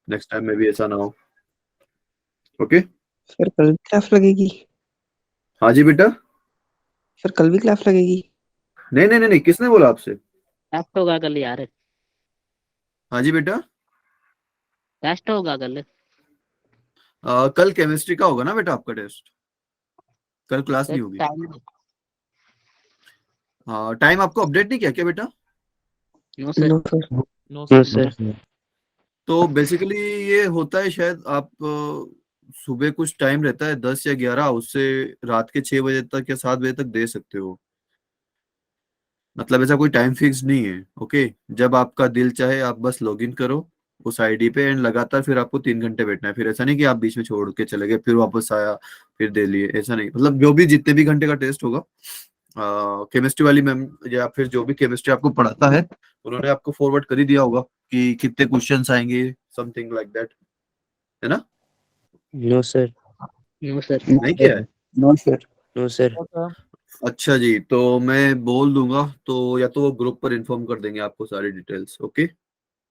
Next time में भी ऐसा ना हो। ओके। सर कल भी क्लास लगेगी? हाँ जी बेटा। सर कल भी क्लास लगेगी? नहीं नहीं नहीं नहीं, किसने बोला आपसे? टेस्ट होगा कल यार। हाँ जी बेटा। टेस्ट होगा कल। कल केमिस्ट्री का होगा ना बेटा आपका टेस्ट। कल क्लास सर नहीं होगी। टाइम। हाँ, टाइम आपको अपडेट नहीं किया क्या बेटा? No sir. No sir. No no sir. Sir. तो बेसिकली ये होता है शायद आप सुबह कुछ टाइम रहता है 10 या 11, उससे रात के 6 बजे तक या 7 बजे तक दे सकते हो। मतलब ऐसा कोई टाइम फिक्स नहीं है। ओके। जब आपका दिल चाहे आप बस लॉग इन करो उस आईडी पे, एंड लगातार फिर आपको 3 घंटे बैठना है। फिर ऐसा नहीं कि आप बीच में छोड़ के चले गए फिर वापस आया फिर दे लिए, ऐसा नहीं। मतलब जो भी जितने भी घंटे का टेस्ट होगा, केमिस्ट्री वाली मैम या फिर जो भी केमिस्ट्री आपको पढ़ाता है उन्होंने आपको फॉरवर्ड कर ही दिया होगा कि कितने क्वेश्चंस आएंगे, समथिंग लाइक दैट, है ना? No sir. No sir. नहीं किया है? No sir. No sir. अच्छा जी, तो मैं बोल दूंगा तो या तो वो ग्रुप पर इन्फॉर्म कर देंगे आपको सारी डिटेल्स। ओके,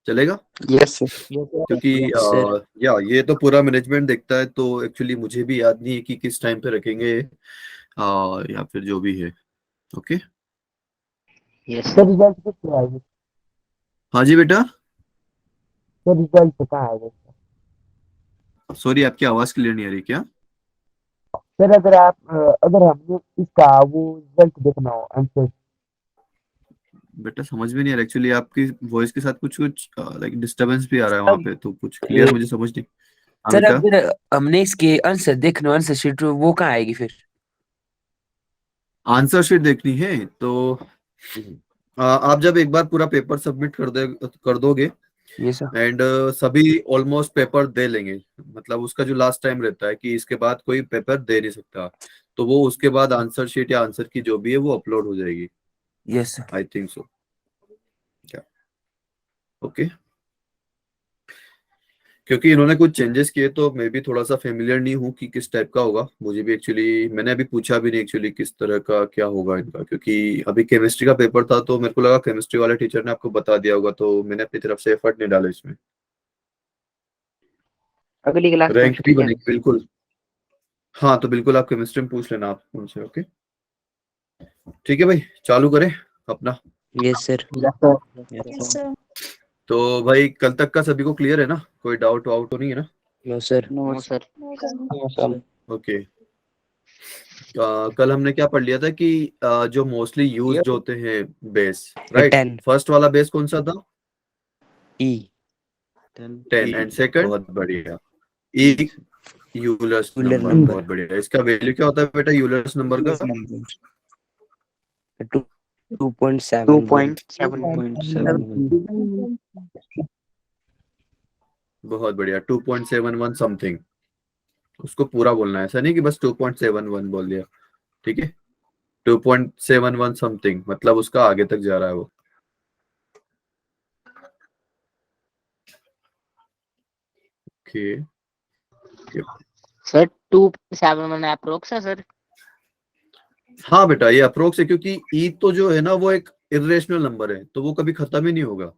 चलेगा? Yes sir. क्योंकि सर। या ये तो पूरा मैनेजमेंट देखता है, तो एक्चुअली मुझे भी याद नहीं है कि किस टाइम पे रखेंगे या फिर जो भी है। Okay. Yes sir sir. Result कितने आएंगे? हाँ जी बेटा। सर रिजल्ट कहाँ आएगा? सॉरी, आपकी आवाज क्लियर नहीं आ रही क्या? सर अगर आप अगर हमने इसका वो रिजल्ट देखना हो आंसर। बेटा समझ में नहीं आ रहा एक्चुअली, आपकी वॉइस के साथ कुछ कुछ लाइक डिस्टरबेंस भी आ रहा है वहां पे, तो कुछ क्लियर मुझे समझ नहीं। हाँ सर बेटा। अगर हमने इसके आंसर देखना, आंसर शीट वो कहाँ आएगी फिर? आंसर शीट देखनी है तो आप जब एक बार पूरा पेपर सबमिट कर दोगे ये सर। एंड सभी ऑलमोस्ट पेपर दे लेंगे, मतलब उसका जो लास्ट टाइम रहता है कि इसके बाद कोई पेपर दे नहीं सकता, तो वो उसके बाद आंसर शीट या आंसर की जो भी है वो अपलोड हो जाएगी। Yes sir. I think so. क्या? ओके। क्योंकि इन्होंने कुछ चेंजेस किए तो मैं भी थोड़ा सा फेमिलियर नहीं हूँ कि किस टाइप का होगा। मुझे भी एक्चुअली मैंने अभी पूछा भी नहीं एक्चुअली किस तरह का क्या होगा इनका, क्योंकि अभी केमिस्ट्री का पेपर था तो मेरे को लगा केमिस्ट्री वाले टीचर ने आपको बता दिया होगा, तो मैंने अपनी तरफ से एफर्ट नहीं डाला इसमें। अगली क्लास में रैंक भी ठीक है। बनेगी बिल्कुल। हाँ तो बिल्कुल आप केमिस्ट्री में पूछ लेना आप उनसे। ओके, ठीक है भाई, चालू करें अपना। Yes sir. Yes sir. तो भाई कल तक का सभी को क्लियर है ना? कोई डाउट वाउट तो नहीं है ना? No sir. No no sir. No sir. No sir. Okay. कल हमने क्या पढ़ लिया था कि जो मोस्टली यूज्ड होते हैं बेस, राइट? 10 फर्स्ट वाला बेस कौन सा था? ई। 10, एंड सेकंड? बहुत बढ़िया। ई यूलर्स यूलर नंबर, नंबर बहुत बढ़िया। इसका वैल्यू क्या होता है बेटा यूलर्स नंबर का? 2.71 2.7.7 बहुत बढ़िया, 2.71 समथिंग। उसको पूरा बोलना है, ऐसा नहीं कि बस 2.71 बोल दिया। ठीक है, 2.71 समथिंग मतलब उसका आगे तक जा रहा है वो। ओके। सर 2.7 अप्रोक्स है सर। हाँ बेटा ये अप्रोक्स है, क्योंकि ई तो जो है ना वो एक इरेशनल नंबर है, तो वो कभी खत्म ही नहीं होगा।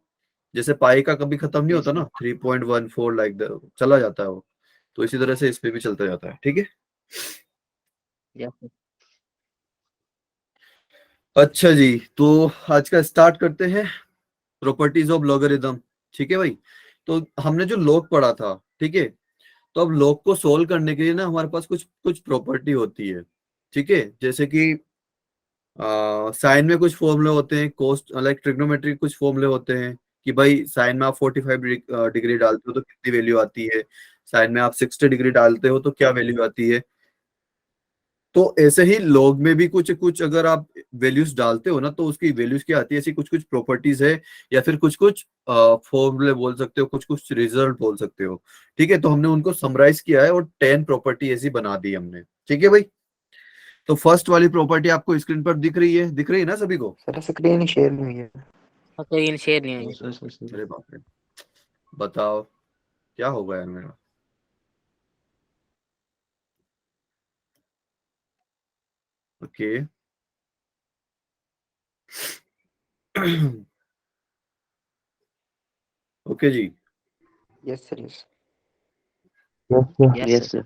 जैसे पाई का कभी खत्म नहीं होता ना, 3.14 लाइक चला जाता है वो, तो इसी तरह से इस पे भी चलता जाता है। ठीक है। Yes sir. अच्छा जी, तो आज का स्टार्ट करते हैं, प्रॉपर्टीज ऑफ लॉगरिथम। ठीक है भाई। तो हमने जो लॉग पढ़ा था, ठीक है, तो अब लॉग को सोल्व करने के लिए ना हमारे पास कुछ कुछ प्रॉपर्टी होती है। ठीक है, जैसे कि साइन में कुछ फॉर्मूले होते हैं, कोस्ट लाइक ट्रिग्नोमेट्री कुछ फॉर्मूले होते हैं कि भाई साइन में आप 45 डिग्री डालते हो तो कितनी वैल्यू आती है, साइन में आप 60 डिग्री डालते हो तो क्या वैल्यू आती है। तो ऐसे ही लॉग में भी कुछ कुछ अगर आप वैल्यूज डालते हो ना तो उसकी वैल्यूज क्या आती है, ऐसी कुछ कुछ प्रॉपर्टीज है, या फिर कुछ कुछ फॉर्मूले बोल सकते हो, कुछ कुछ रिजल्ट बोल सकते हो। ठीक है, तो हमने उनको समराइज किया है और 10 प्रॉपर्टी ऐसी बना दी हमने। ठीक है भाई। तो फर्स्ट वाली प्रॉपर्टी आपको स्क्रीन पर दिख रही है ना सभी को? सर स्क्रीन शेयर नहीं हुई है। स्क्रीन शेयर नहीं हुई। अरे बाप रे, बताओ क्या होगा यार मेरा। ओके। ओके जी। Yes sir yes Yes, sir. Yes sir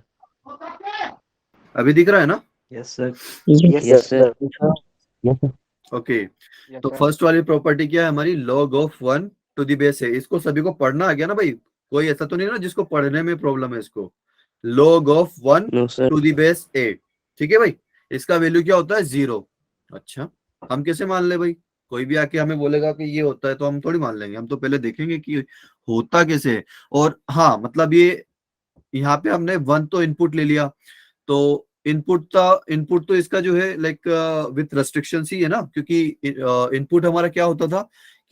अभी दिख रहा है ना? Yes sir yes sir Yes, sir. Okay तो फर्स्ट वाली प्रॉपर्टी क्या है हमारी, log of 1 to the base है। इसको सभी को पढ़ना आ गया ना भाई? कोई ऐसा तो नहीं ना जिसको पढ़ने में प्रॉब्लम है इसको? log of 1 no sir to the base a, ठीक है भाई? इसका वैल्यू क्या होता है? 0। अच्छा, हम कैसे मान ले भाई? कोई भी आके हमें बोलेगा कि ये होता है तो हम थोड़ी मान लेंगे, हम तो पहले देखेंगे कि होता कैसे है। और हाँ मतलब ये यहाँ पे हमने 1 तो इनपुट ले लिया, तो इनपुट तो इसका जो है लाइक विथ रेस्ट्रिक्शन ही है ना, क्योंकि इनपुट हमारा क्या होता था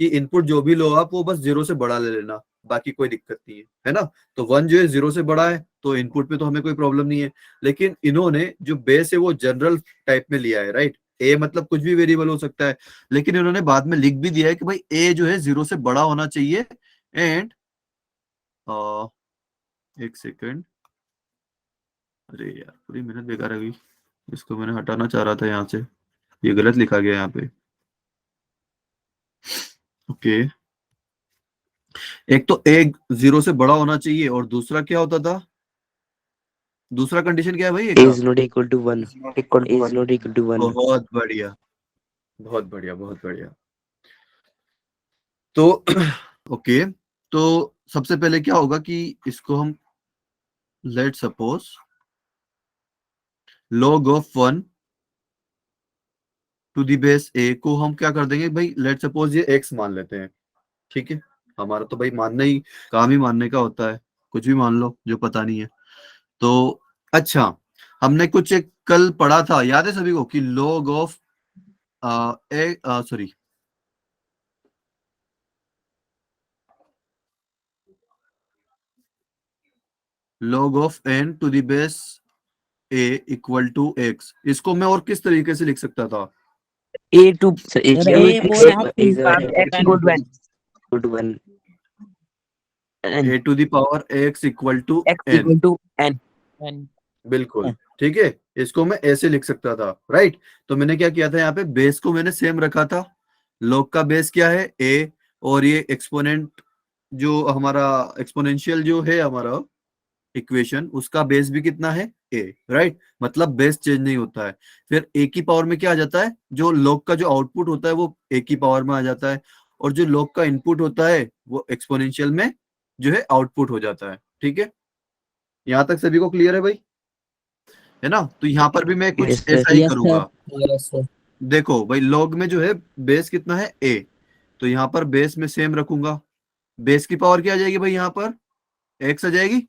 कि इनपुट जो भी लो आप वो बस 0 से बड़ा ले लेना, बाकी कोई दिक्कत नहीं है ना? तो 1 जो है 0 से बड़ा है तो इनपुट पे तो हमें कोई प्रॉब्लम नहीं है। लेकिन इन्होंने जो बेस है वो जनरल टाइप में लिया है, राइट? ए मतलब कुछ भी वेरिएबल हो सकता है, लेकिन इन्होंने बाद में लिख भी दिया है कि भाई ए जो है 0 से बड़ा होना चाहिए। एंड एक सेकेंड, अरे यार पूरी मेहनत बेकार है गई, इसको मैंने हटाना चाह रहा था यहाँ से, ये गलत लिखा गया यहाँ पे। ओके एक तो एक 0 से बड़ा होना चाहिए और दूसरा क्या होता था? दूसरा कंडीशन क्या है भाई? एक is not equal to 1 is not equal to 1 बहुत बढ़िया, बहुत बढ़िया, बहुत बढ़िया। तो ओके तो सबसे पहले क्या होगा कि इसको हम let suppose log of 1 to the base a को हम क्या कर देंगे भाई? लेट सपोज ये x मान लेते हैं, ठीक है? हमारा तो भाई मानना ही, काम ही मानने का होता है, कुछ भी मान लो जो पता नहीं है तो। अच्छा हमने कुछ एक कल पढ़ा था, याद है सभी को, कि log of sorry log of n to the base a equal to x। इसको मैं और किस तरीके से लिख सकता था? A to sir is A is x equal to n equal to 1 n a to the power x equal to x n, equal to n बिल्कुल ठीक है। इसको मैं ऐसे लिख सकता था, राइट? तो मैंने क्या किया था, यहाँ पे बेस को मैंने सेम रखा था। log का बेस क्या है? a, और ये एक्सपोनेंट जो हमारा एक्सपोनेंशियल जो है हमारा इक्वेशन, उसका बेस भी कितना है? a, right? मतलब बेस चेंज नहीं होता है। फिर a की पावर में क्या आ जाता है? जो log का जो आउटपुट होता है वो a की पावर में आ जाता है, और जो log का इनपुट होता है वो एक्सपोनेंशियल में जो है आउटपुट हो जाता है, ठीक है? यहां तक सभी को क्लियर है भाई? है ना? तो यहाँ पर भी मैं कुछ Yes, sir. ऐसा ही Yes, करूंगा। यस सर देखो भाई log में जो है बेस कितना है? a, तो यहाँ पर बेस में सेम रखूंगा। बेस की पावर क्या आ जाएगी भाई? यहाँ पर x आ जाएगी,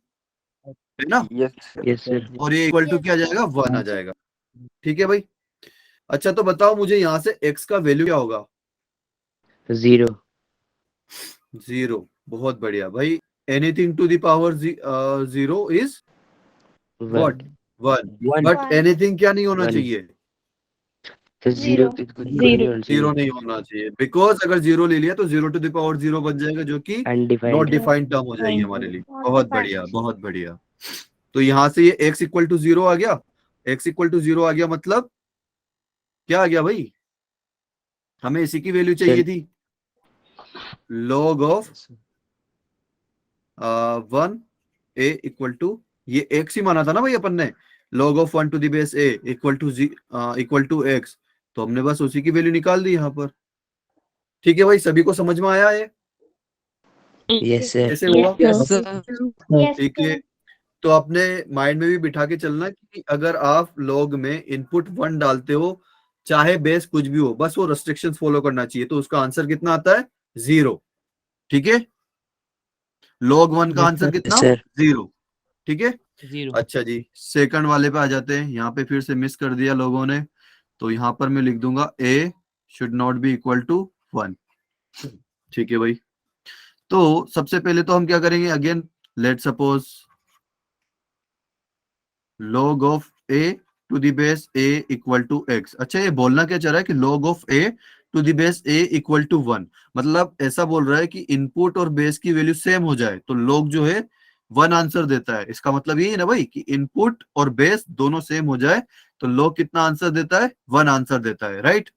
है ना? यस सर और ये इक्वल टू क्या आ जाएगा? 1 आ जाएगा, ठीक है भाई? अच्छा तो बताओ मुझे यहाँ से x का वैल्यू क्या होगा? 0 0। बहुत बढ़िया भाई। Anything to the power 0 is what? 1। 1 but anything क्या नहीं होना One. चाहिए? सर 0 जीरो नहीं होना चाहिए, बिकॉज अगर 0 ले लिया तो 0 टू द पावर 0 बन जाएगा, जो कि नॉट अनडिफाइंड डिफाइंड टर्म हो जाएगी हमारे लिए। बहुत बढ़िया, बहुत बढ़िया। तो यहाँ से ये x इक्वल टू 0 आ गया। x इक्वल टू 0 आ गया मतलब क्या आ गया भाई? हमें इसी की वैल्यू चाहिए थी। log of 1 a equal to, ये x ही माना था ना भाई अपन ने, log of 1 to the base a equal to x, तो हमने बस उसी की वैल्यू निकाल दी यहाँ पर। ठीक है भाई, सभी को समझ में आया है? यस सर कैसे हुआ? Yes, ठीक है, तो अपने माइंड में भी बिठा के चलना कि अगर आप log में इनपुट 1 डालते हो, चाहे बेस कुछ भी हो, बस वो रेस्ट्रिक्शंस फॉलो करना चाहिए, तो उसका आंसर कितना आता है? 0। ठीक है, log 1 का आंसर कितना? सर 0। ठीक है, 0 अच्छा जी, सेकंड वाले पे आ जाते हैं। यहाँ पे फिर से मिस कर दिया लोगों ने, तो यहाँ पर मैं लिख दूंगा a should not be equal to 1। ठीक है भाई, तो सबसे पहले तो हम क्या करेंगे, again let suppose log of a to the base a equal to x। अच्छा, ये बोलना क्या चाह रहा है कि log of a to the base a equal to 1, मतलब ऐसा बोल रहा है कि इनपुट और बेस की वैल्यू सेम हो जाए तो log जो है 1 आंसर देता है। इसका मतलब यही है ना भाई कि इनपुट और बेस दोनों सेम हो जाए तो log कितना आंसर देता है? 1 आंसर देता है, राइट?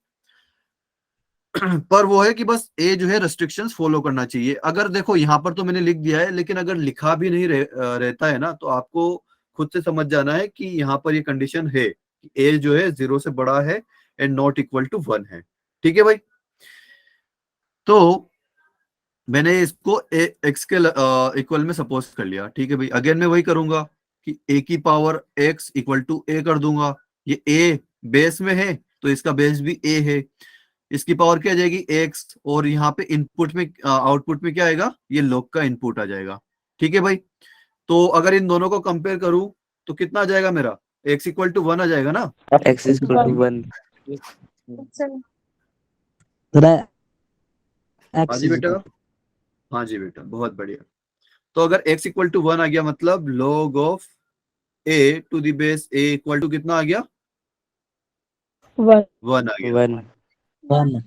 पर वो है कि बस ए जो है रेस्ट्रिक्शंस फॉलो करना चाहिए। अगर देखो यहाँ पर तो मैंने लिख दिया है, लेकिन अगर लिखा भी नहीं रहता है ना, तो आपको खुद से समझ जाना है कि यहाँ पर ये कंडीशन है कि ए जो है 0 से बड़ा है एंड नॉट इक्वल टू 1 है। ठीक है भाई, तो मैंने इसको एक्स के इक्वल में सपोज कर लिया। ठीक है भाई, अगेन मैं वही करूंगा कि ए की पावर एक्स इक्वल टू ए कर दूंगा। ये ए बेस में है तो इसका बेस भी ए है, इसकी पावर क्या आ जाएगी एक्स, और यहाँ पे इनपुट में आउटपुट में क्या आएगा, ये लॉग का इनपुट आ जाएगा। ठीक है भाई, तो अगर इन दोनों को कंपेयर करूं तो कितना आ जाएगा मेरा, एक्स इक्वल टू 1 आ जाएगा ना। X is equal to 1. Yes, sir. तेरा हाँ x जी is बेटा, equal हाँ जी बेटा, बहुत बढ़िया। तो अगर x इक्वल टू 1 आ गया, मतलब log of a to the base a equal to कितना आ गया, 1. 1 आ गया। 1. 1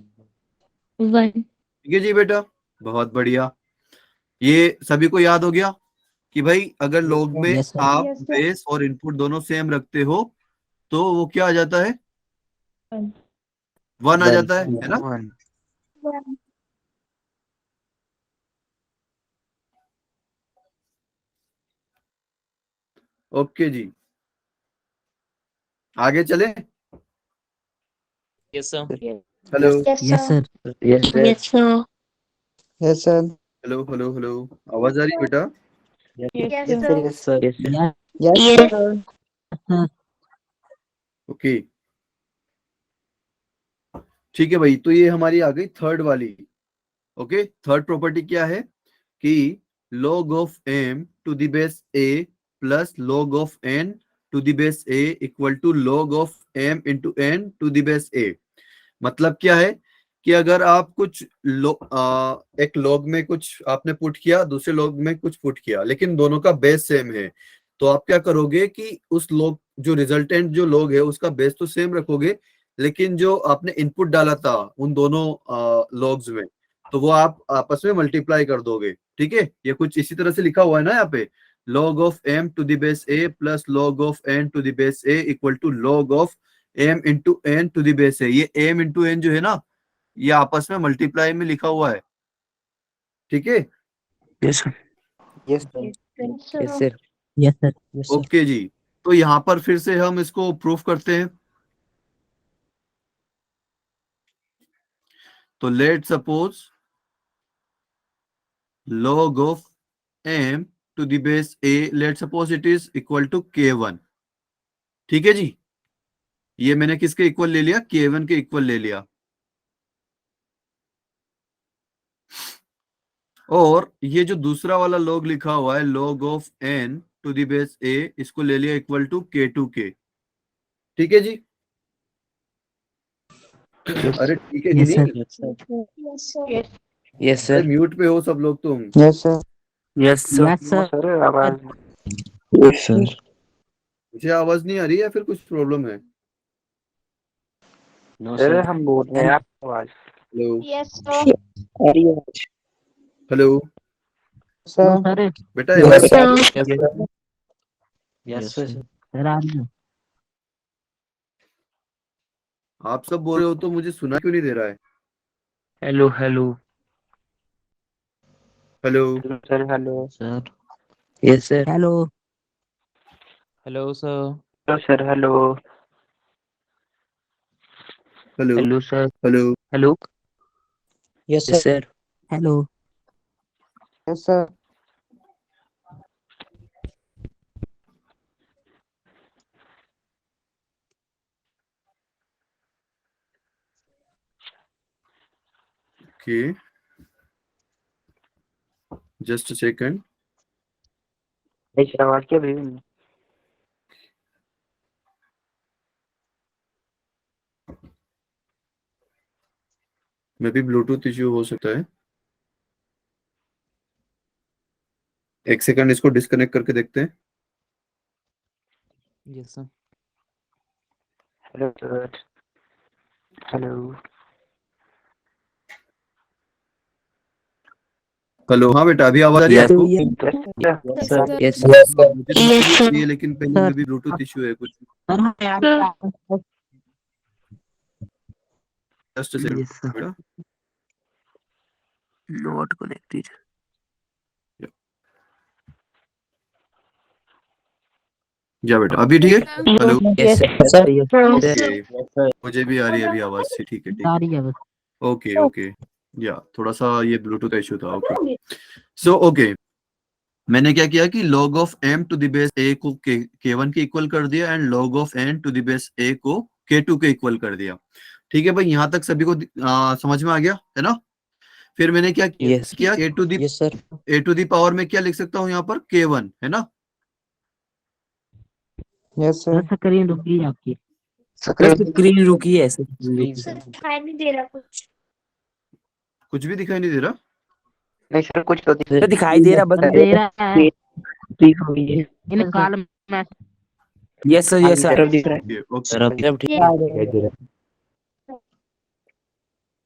1. ठीक है जी बेटा, बहुत बढ़िया। ये सभी को याद हो गया कि भाई अगर log में Yes, sir. आप Yes, sir. बेस और इनपुट दोनों सेम रखते हो तो वो क्या आ जाता है, 1. 1 आ One. जाता है ना। 1. 1. ओके जी, आगे चले। Yes, sir. Hello Yes, yes sir. sir Yes, sir. Yes, sir. yes sir hello hello hello, आवाज आ रही है बेटा। Yes, yes sir. Yes, sir. Yes, sir. yeah yes Yes, sir sir. Okay ठीक है भाई, तो ये हमारी आ गई थर्ड वाली। ओके, थर्ड प्रॉपर्टी क्या है कि log of m to the base a plus log of n to the base a equal to log of m into n to the base a। मतलब क्या है कि अगर आप कुछ एक log में कुछ आपने पुट किया, दूसरे log में कुछ पुट किया, लेकिन दोनों का बेस सेम है, तो आप क्या करोगे कि उस log जो रिजल्टेंट जो log है उसका बेस तो सेम रखोगे, लेकिन जो आपने इनपुट डाला था उन दोनों लॉग्स में, तो वो आप आपस में मल्टीप्लाई कर दोगे। ठीक है, ये कुछ इसी तरह से लिखा हुआ है ना यहाँ पे, log of m to the base a plus log of n to the base a equal to log of m into n to the base a। ये m इंटू n जो है ना, ये आपस में मल्टीप्लाई में लिखा हुआ है। ठीक है, Yes, sir. yes sir Yes, Yes, sir. sir. yes sir yes sir okay जी, तो यहाँ पर फिर से हम इसको प्रूफ करते हैं। तो let suppose log of m to the base a, let suppose it is equal to k1। ठीक है जी, ये मैंने किसके इक्वल ले लिया, k1 के इक्वल ले लिया। और ये जो दूसरा वाला log लिखा हुआ है log of n to the base a, इसको ले लिया इक्वल टू k2 के। ठीक है जी, अरे ठीक है कि yes sir नहीं, Yes, sir. Yes. Yes, अरे sir. म्यूट पे हो सब लोग तुम। yes sir Yes, sir. yes sir Yes, sir. मुझे आवाज नहीं आ रही है, फिर कुछ प्रॉब्लम है। No, sir. हम बोल रहे हैं आप आवाज hello Yes, sir. Hello sir बेटा, Yes, sir. Yes, sir. Sir आ रही है आप सब बोल रहे हो तो मुझे सुना क्यों नहीं दे रहा है। Hello, hello. Hello sir hello sir Yes, sir. Hello Hello, sir. Sir hello hello Hello, sir. Hello Hello. Yes Yes, sir. Hello yes sir okay, just a second. आवाज क्या भेज मे भी ब्लूटूथ इश्यू हो सकता है, एक सेकंड इसको disconnect करके देखते हैं। Yes, sir. Hello sir hello hello, हाँ बेटा, अभी आवाज आ रही है Yes. आपको। Yes, Sir. sir. Yes, मुझे sir. तो Yes, sir. चाहिए, लेकिन पहले में भी ब्लूटूथ इश्यू है कुछ। Just second Yes, sir. बेटा। Not connected. या बेटा अभी ठीक है। Hello Yes, sir. Yes, sir. Yes, Yes, sir. Okay, मुझे भी आ रही है अभी आवाज से, ठीक है ठीक आ है। रही है बस। ओके ओके, या थोड़ा सा ये ब्लूटूथ का इशू था। ओके सो ओके, मैंने क्या किया कि log of m to the base a को k1 के इक्वल कर दिया and log of n to the base a को k2 के इक्वल कर दिया। ठीक है भाई, यहाँ तक सभी को समझ में आ गया है ना। फिर मैंने क्या Yes. किया, a to the yes sir. a to the power में क्या लिख सकता हूँ यहाँ पर, k1 है ना। Yes sir. स्क्रीन रुकी है आपकी। सर स्क्रीन रुकी है सर। सर दिखाई नहीं दे रहा कुछ। कुछ भी दिखाई नहीं दे रहा। नहीं सर कुछ तो सर दिखाई दे रहा, बस दे रहा है। ठीक हो गई है। इन कॉलम में यस सर यस सर। दिख रहा ओके ओके सर अब है। ठीक है।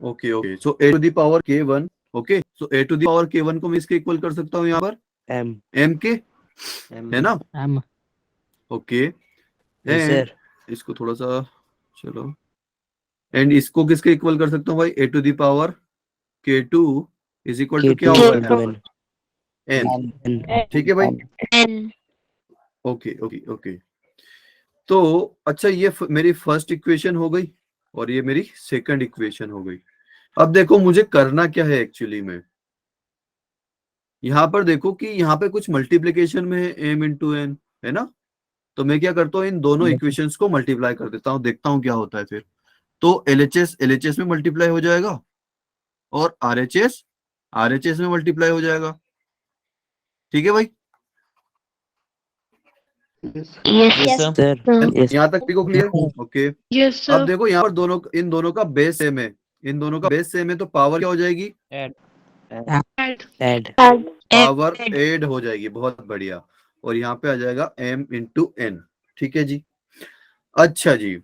Okay okay, so a to the power k1। Okay, so a to the power k1 को मैं इसके इक्वल कर सकता हूँ यहाँ पर M. m के, है ना। हम ओके, Yes, एंड sir. इसको थोड़ा सा चलो, एंड इसको किसके इक्वल कर सकता हूँ भाई, a to the power k2 is equal to क्या K2 होगा into यहाँ N. पर, n। N. ठीक है भाई। N ओके ओके ओके, तो अच्छा ये मेरी फर्स्ट इक्वेशन हो गई और ये मेरी सेकंड इक्वेशन हो गई। अब देखो मुझे करना क्या है एक्चुअली में, यहाँ पर देखो कि यहाँ पे कुछ मल्टीप्लीकेशन में है m इंटू एन, है ना। तो मैं क्या करता हूँ, इन दोनों इक्वेशंस को मल्टीप्लाई कर देता हूँ, देखता हूँ क्या होता है फिर। तो LHS में मल्टीप्लाई हो जाएगा और RHS में मल्टीप्लाई हो जाएगा। ठीक है भाई, yes Sir. Yes. यहाँ तक को क्लियर। ओके, yes अब देखो यहाँ पर दोनों, इन दोनों का बेस सेम है, इन दोनों का बेस सेम है, तो पावर क्या हो जाएगी, Add. पावर एड हो जाएगी। बहुत बढ़िया, और यहाँ पे आ जाएगा m इंटू एन। ठीक है जी। अच्छा जी,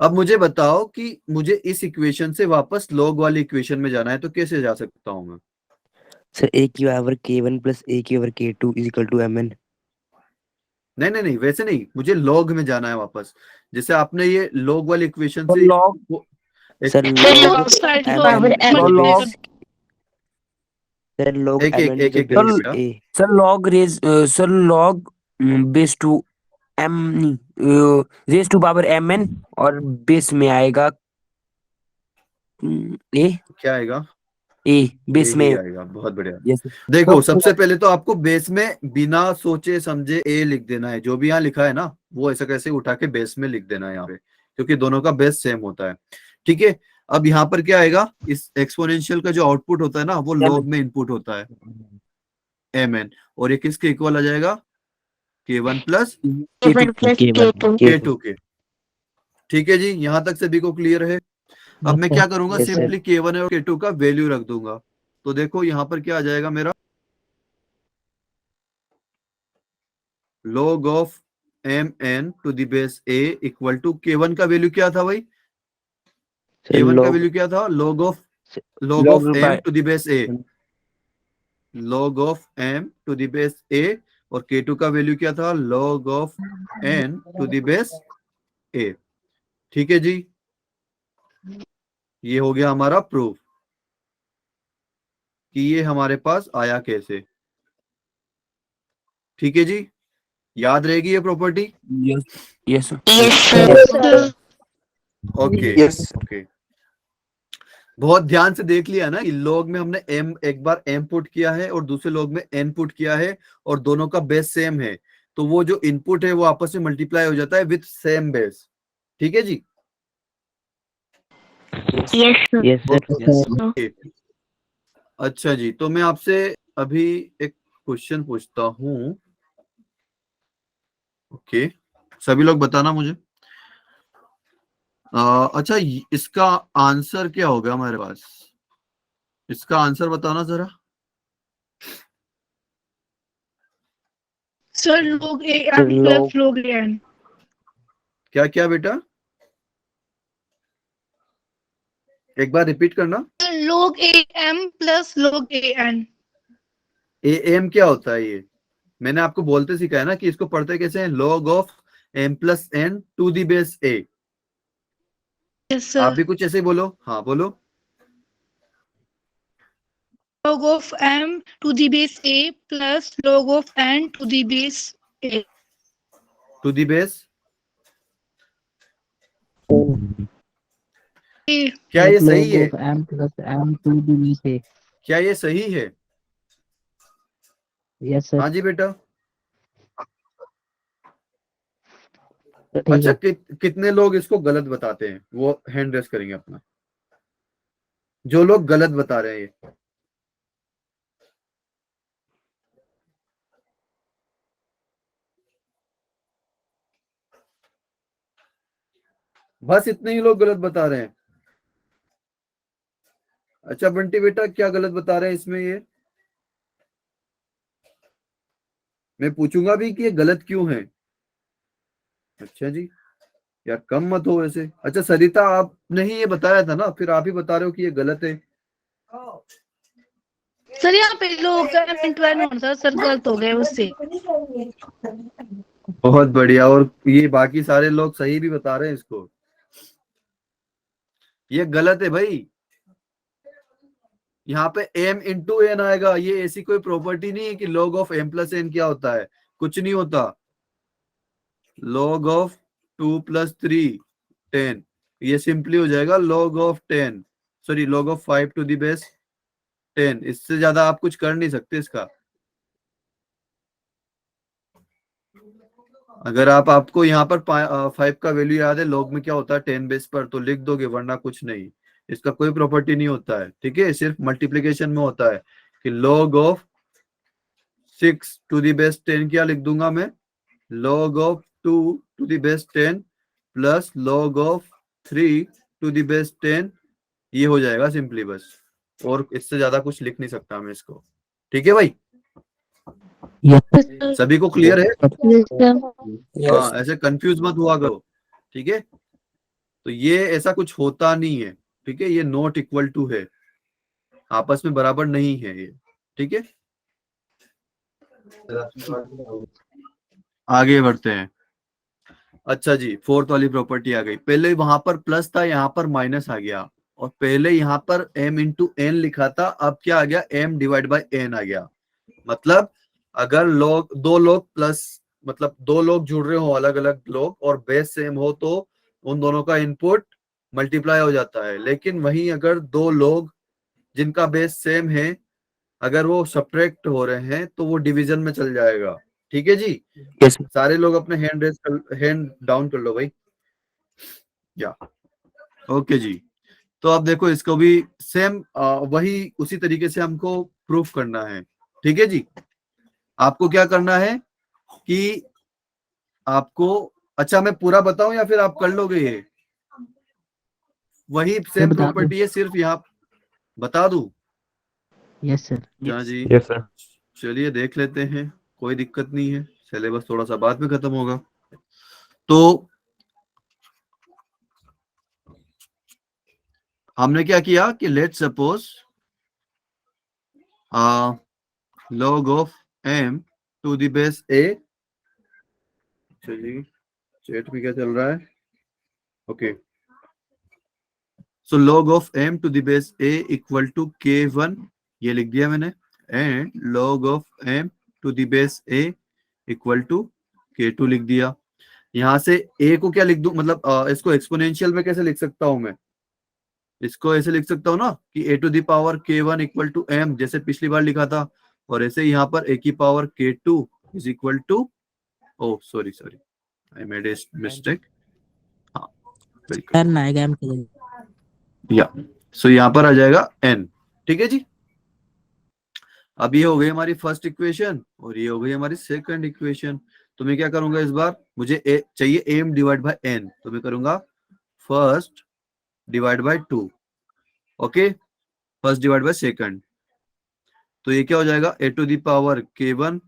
अब मुझे बताओ कि मुझे इस इक्वेशन से वापस लॉग वाली इक्वेशन में जाना है, तो कैसे जा सकता हूँ मैं। Sir, A Q over K1 plus A Q over K2 is equal to MN. नहीं नहीं नहीं, वैसे नहीं, मुझे लॉग में जाना है वापस। जैसे आपने ये लॉग वाली इक्वेशन तो से log Sir, log side MN तो to the log base. Sir, log एक एक MN to एक the एक sir, base बेटा। A. Sir log raise sir log base to m नहीं रेज टू पावर mn और बेस में आएगा a क्या आएगा, बेस ए में। ही आएगा। बहुत बढ़िया। यस देखो सबसे पहले तो आपको बेस में बिना सोचे समझे ए लिख देना है, जो भी यहाँ लिखा है ना वो ऐसा कैसे उठा के बेस में लिख देना है यहाँ पे, क्योंकि दोनों का बेस सेम होता है। ठीक है, अब यहाँ पर क्या आएगा, इस एक्सपोनेंशियल का जो आउटपुट होता है ना वो लॉग में इनपुट होता है mn, और ये किसके इक्वल आ जाएगा, k1 plus K1 plus K2 k2 के। ठीक है जी, यहाँ तक सभी को क्लियर है। अब मैं क्या करूंगा, Yes, sir. सिंपली k1 और k2 का वैल्यू रख दूंगा। तो देखो यहाँ पर क्या आ जाएगा मेरा, log of mn to the base a equal to k1 का वैल्यू क्या था भाई, Sir, k1 का log वैल्यू क्या था, log of m to the base a, log of m to the base a, और k2 का वैल्यू क्या था, log of n to the base a। ठीक है जी, ये हो गया हमारा प्रूफ कि ये हमारे पास आया कैसे। ठीक है जी, याद रहेगी ये property. Yes yes yes sir okay Yes. Okay, बहुत ध्यान से देख लिया ना कि लॉग में हमने m एक बार m पुट किया है और दूसरे लॉग में n पुट किया है और दोनों का बेस सेम है, तो वो जो इनपुट है वो आपस में मल्टीप्लाई हो जाता है विथ सेम बेस। ठीक है जी। yes sir Yes, sir. Okay, अच्छा जी, तो मैं आपसे अभी एक क्वेश्चन पूछता हूँ। ओके, सभी लोग बताना मुझे। अच्छा, इसका आंसर क्या होगा हमारे पास, इसका आंसर बताना जरा। sir log a Sir, n plus log a n क्या क्या बेटा, एक बार रिपीट करना। log a m plus log a n m क्या होता है, ये मैंने आपको बोलते सिखाया ना कि इसको पढ़ते कैसे हैं, log of m plus n to the base a। Yes, आप sir. भी कुछ ऐसे ही बोलो, हाँ बोलो। Log of m to the base a plus log of n to the base a. To the base, A. क्या ये सही है? m plus m to the base a. क्या ये सही है? Yes, sir. हाँ जी बेटा। ठीक अच्छा, है। कितने लोग इसको गलत बताते हैं वो हैंड रेस करेंगे अपना, जो लोग गलत बता रहे हैं ये। बस इतने ही लोग गलत बता रहे हैं। अच्छा बंटी बेटा, क्या गलत बता रहे हैं इसमें ये? मैं पूछूंगा भी कि ये गलत क्यों है। अच्छा जी, यार कम मत हो वैसे। अच्छा सरिता, आपने ही ये बताया था ना, फिर आप ही बता रहे हो कि ये गलत है। सर यहाँ पे लोग m होना था सर, गलत हो गए उससे। बहुत बढ़िया, और ये बाकी सारे लोग सही भी बता रहे हैं इसको। ये गलत है भाई, यहाँ पे m इंटू एन आएगा। ये ऐसी कोई प्रॉपर्टी नहीं है कि log of m plus n क्या होता है, कुछ नहीं होता। log ऑफ 2 प्लस 3 10, ये सिंपली हो जाएगा log of 10, sorry log of 5 to the base 10। इससे ज्यादा आप कुछ कर नहीं सकते इसका। अगर आपको यहाँ पर 5 का वैल्यू याद है, log में क्या होता है 10 बेस पर, तो लिख दोगे, वरना कुछ नहीं। इसका कोई प्रॉपर्टी नहीं होता है, ठीक है। सिर्फ मल्टीप्लीकेशन में होता है कि log of 6 to the base 10 क्या लिख दूंगा मैं, log of 2 to the base 10 plus log of 3 to the base 10, ये हो जाएगा सिंपली बस। और इससे ज्यादा कुछ लिख नहीं सकता मैं इसको, ठीक है भाई। सभी को क्लियर है? हाँ, ऐसे कंफ्यूज मत हुआ करो, ठीक है। तो ये ऐसा कुछ होता नहीं है, ठीक है। ये नॉट इक्वल टू है, आपस में बराबर नहीं है ये, ठीक है। आगे बढ़ते हैं। अच्छा जी, फोर्थ वाली प्रॉपर्टी आ गई। पहले वहां पर प्लस था, यहाँ पर माइनस आ गया, और पहले यहाँ पर m इंटू एन लिखा था, अब क्या आ गया, m डिवाइड बाई n आ गया। मतलब अगर दो लोग प्लस, मतलब दो लोग जुड़ रहे हो, अलग अलग लोग, और बेस सेम हो, तो उन दोनों का इनपुट मल्टीप्लाई हो जाता है। लेकिन वहीं अगर दो लोग जिनका बेस सेम है, अगर वो सब्ट्रैक्ट हो रहे हैं, तो वो डिवीजन में चल जाएगा, ठीक है जी। यस सारे लोग अपने हैंड डाउन कर लो भाई, या ओके जी। तो अब देखो, इसको भी सेम वही उसी तरीके से हमको प्रूफ करना है, ठीक है जी। आपको क्या करना है कि आपको, अच्छा मैं पूरा बताऊं या फिर आप कर लोगे ये? वही सेम प्रॉपर्टी है, सिर्फ यहाँ बता दूं? Yes sir. क्या जी? Yes sir. चलिए देख लेते हैं, कोई दिक्कत नहीं है। सिलेबस थोड़ा सा बाद में खत्म होगा। तो हमने क्या किया कि let suppose log of m to the base a। चलिए, चैट में क्या चल रहा है? Okay, so log of m to the base a equal to k1, ये लिख दिया मैंने, and log of m to the base a equal to k2 लिख दिया। यहां से a को क्या लिख दूं, मतलब इसको एक्सपोनेंशियल में कैसे लिख सकता हूं मैं? इसको ऐसे लिख सकता हूँ ना कि a to the power k1 equal to m, जैसे पिछली बार लिखा था। और ऐसे यहाँ पर a की power k2 is equal to, oh sorry I made a mistake, हाँ बिल्कुल, n आएगा m के जगह। या सो यहाँ पर आ जाएगा n, ठीक है जी। अब ये हो गई हमारी फर्स्ट इक्वेशन, और ये हो गई हमारी सेकंड इक्वेशन। तो मैं क्या करूंगा इस बार, मुझे चाहिए m डिवाइड बाय n, तो मैं करूंगा first divide by 2, okay, first divide by second. तो ये क्या हो जाएगा, a to the power k1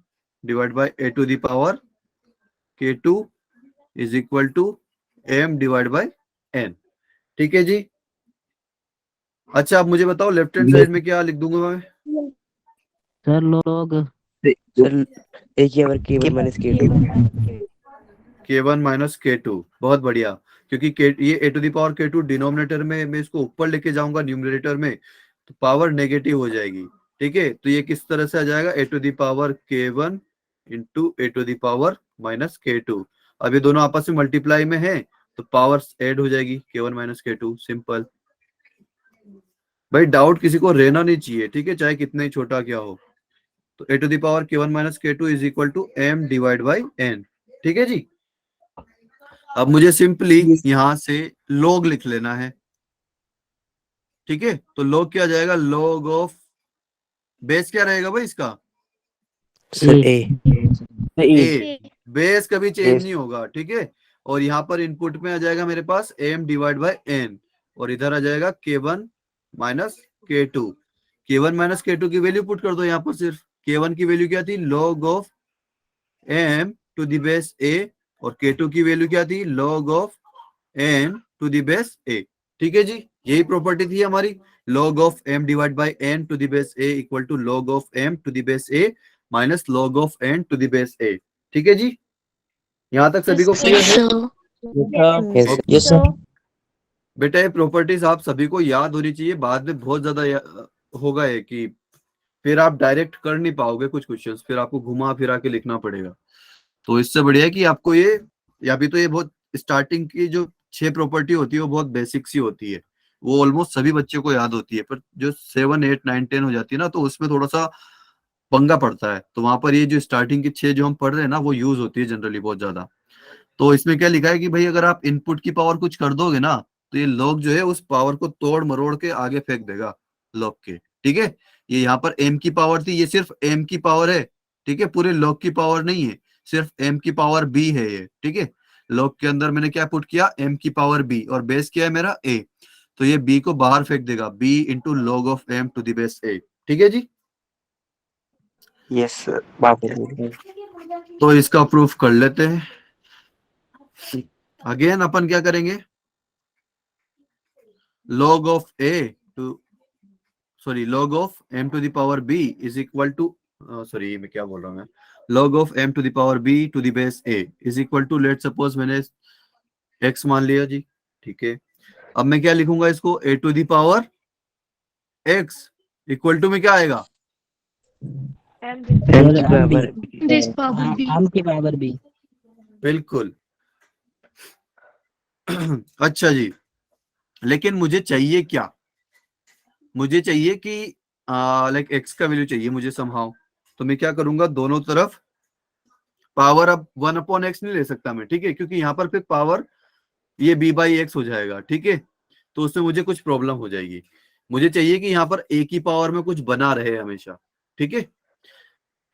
divide by a to the power k2 is equal to m divide by n, ठीक है जी। अच्छा अब मुझे बताओ, लेफ्ट हैंड साइड में क्या लिख दूंगा मैं? सर लोग सर a की power k1 minus k2। k1 minus k2, बहुत बढ़िया। क्योंकि ये a to the power k2 denominator में मैं इसको ऊपर लेके जाऊंगा न्यूमरेटर में, तो पावर नेगेटिव हो जाएगी। ठीक है, तो ये किस तरह से आ जाएगा, a to the power k1 into a to the power minus k2। अब ये दोनों आपस में मल्टीप्लाई में है तो पावर्स ऐड हो जाएगी, k1 माइनस k2, सिंपल। भाई डाउट किसी को रहना नहीं चाहिए, ठीक है, चाहे कितना ही छोटा क्या हो। तो a to the power k1 minus k2 is equal to m divide by n। ठीक है जी। अब मुझे सिंपली यहां से log लिख लेना है। ठीक है, तो log क्या जाएगा, log ऑफ बेस क्या रहेगा भाई इसका, सर ए a। बेस कभी चेंज नहीं होगा। ठीक है, और यहाँ पर इनपुट में आ जाएगा मेरे पास m डिवाइड बाई n, और इधर आ जाएगा k1 minus k2। k1 minus k2 की वैल्यू पुट कर दो यहाँ पर। सिर्फ k1 की वैल्यू क्या थी, log of m to the base a, और k2 की वैल्यू क्या थी, log of n to the base a। ठीक है जी, यही प्रॉपर्टी थी हमारी, log of m divide by n to the base a equal to log of m to the base a minus log of n to the base a। ठीक है जी, यहाँ तक सभी को क्लियर है? यस सर बेटा ये प्रॉपर्टीज आप सभी को याद होनी चाहिए, बाद में बहुत ज्यादा होगा है कि फिर आप डायरेक्ट कर नहीं पाओगे कुछ क्वेश्चंस, फिर आपको घुमा फिरा के लिखना पड़ेगा। तो इससे बढ़िया है कि आपको ये, या भी तो ये बहुत स्टार्टिंग की जो 6 प्रॉपर्टी होती है वो बहुत बेसिक सी होती है, वो ऑलमोस्ट सभी बच्चों को याद होती है, पर जो 7, 8, 9, 10 हो जाती है ना, तो उसमें थोड़ा सा पंगा पड़ता है। तो वहां पर ये जो स्टार्टिंग की 6 जो हम पढ़ रहे हैं ना, वो यूज होती है जनरली बहुत ज्यादा। तो इसमें क्या लिखा है कि भाई अगर आप इनपुट की पावर कुछ कर दोगे ना, तो ये लॉग जो है उस पावर को तोड़ मरोड़ के आगे फेंक देगा लॉग के। ठीक है, ये यहाँ पर m की पावर थी, ये सिर्फ m की पावर है। ठीक है, पूरे लॉग की पावर नहीं है, सिर्फ m की पावर b है ये। ठीक है, लॉग के अंदर मैंने क्या पुट किया, m की पावर b, और बेस क्या है मेरा a, तो ये b को बाहर फेंक देगा, b into log of m to the base a। ठीक है जी, यस सर बाबू तो इसका प्रूफ कर लेते हैं। अगेन अपन क्या करेंगे, log of a to log of m to the power b is equal to, sorry मैं क्या बोल रहा हूँ मैं, log of m to the power b to the base a is equal to, let suppose मैंने x मान लिया जी। ठीक है, अब मैं क्या लिखूंगा इसको, a to the power x equal to में क्या आएगा, एम की पावर this power b आम की पावर भी बिल्कुल। अच्छा जी, लेकिन मुझे चाहिए क्या, मुझे चाहिए कि लाइक x का वैल्यू चाहिए मुझे समहाउ। तो मैं क्या करूंगा, दोनों तरफ पावर, अब 1/x नहीं ले सकता मैं, ठीक है, क्योंकि यहाँ पर फिर पावर ये b/x हो जाएगा। ठीक है, तो उसमें मुझे कुछ प्रॉब्लम हो जाएगी। मुझे चाहिए कि यहाँ पर a की पावर में कुछ बना रहे हमेशा। ठीक है,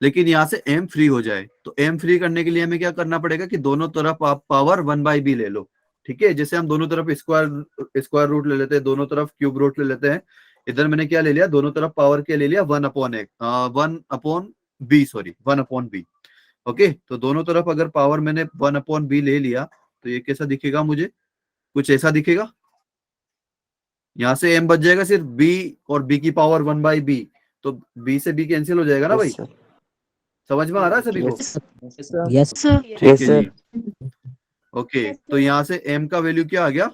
लेकिन यहाँ से m फ्री हो जाए, तो m फ्री करने के लिए हमें क्या करना पड़ेगा कि दोनों तरफ आप पावर 1/b ले लो। ठीक है, जैसे हम दोनों तरफ स्क्वायर रूट ले लेते हैं, दोनों तरफ क्यूब रूट ले लेते हैं। इधर मैंने क्या ले लिया, दोनों तरफ पावर के ले लिया 1/b। ओके, तो दोनों तरफ अगर पावर मैंने 1/b ले लिया, तो ये कैसा दिखेगा, मुझे कुछ ऐसा दिखेगा। यहाँ से m बच जाएगा सिर्फ b, और b की पावर 1/b, तो b से b कैंसिल हो जाएगा ना भाई। समझ में आ रहा है सभी को? यस sir ठीक है सर जी, ओके, तो यहाँ से m का वैल्यू क्या आ गया,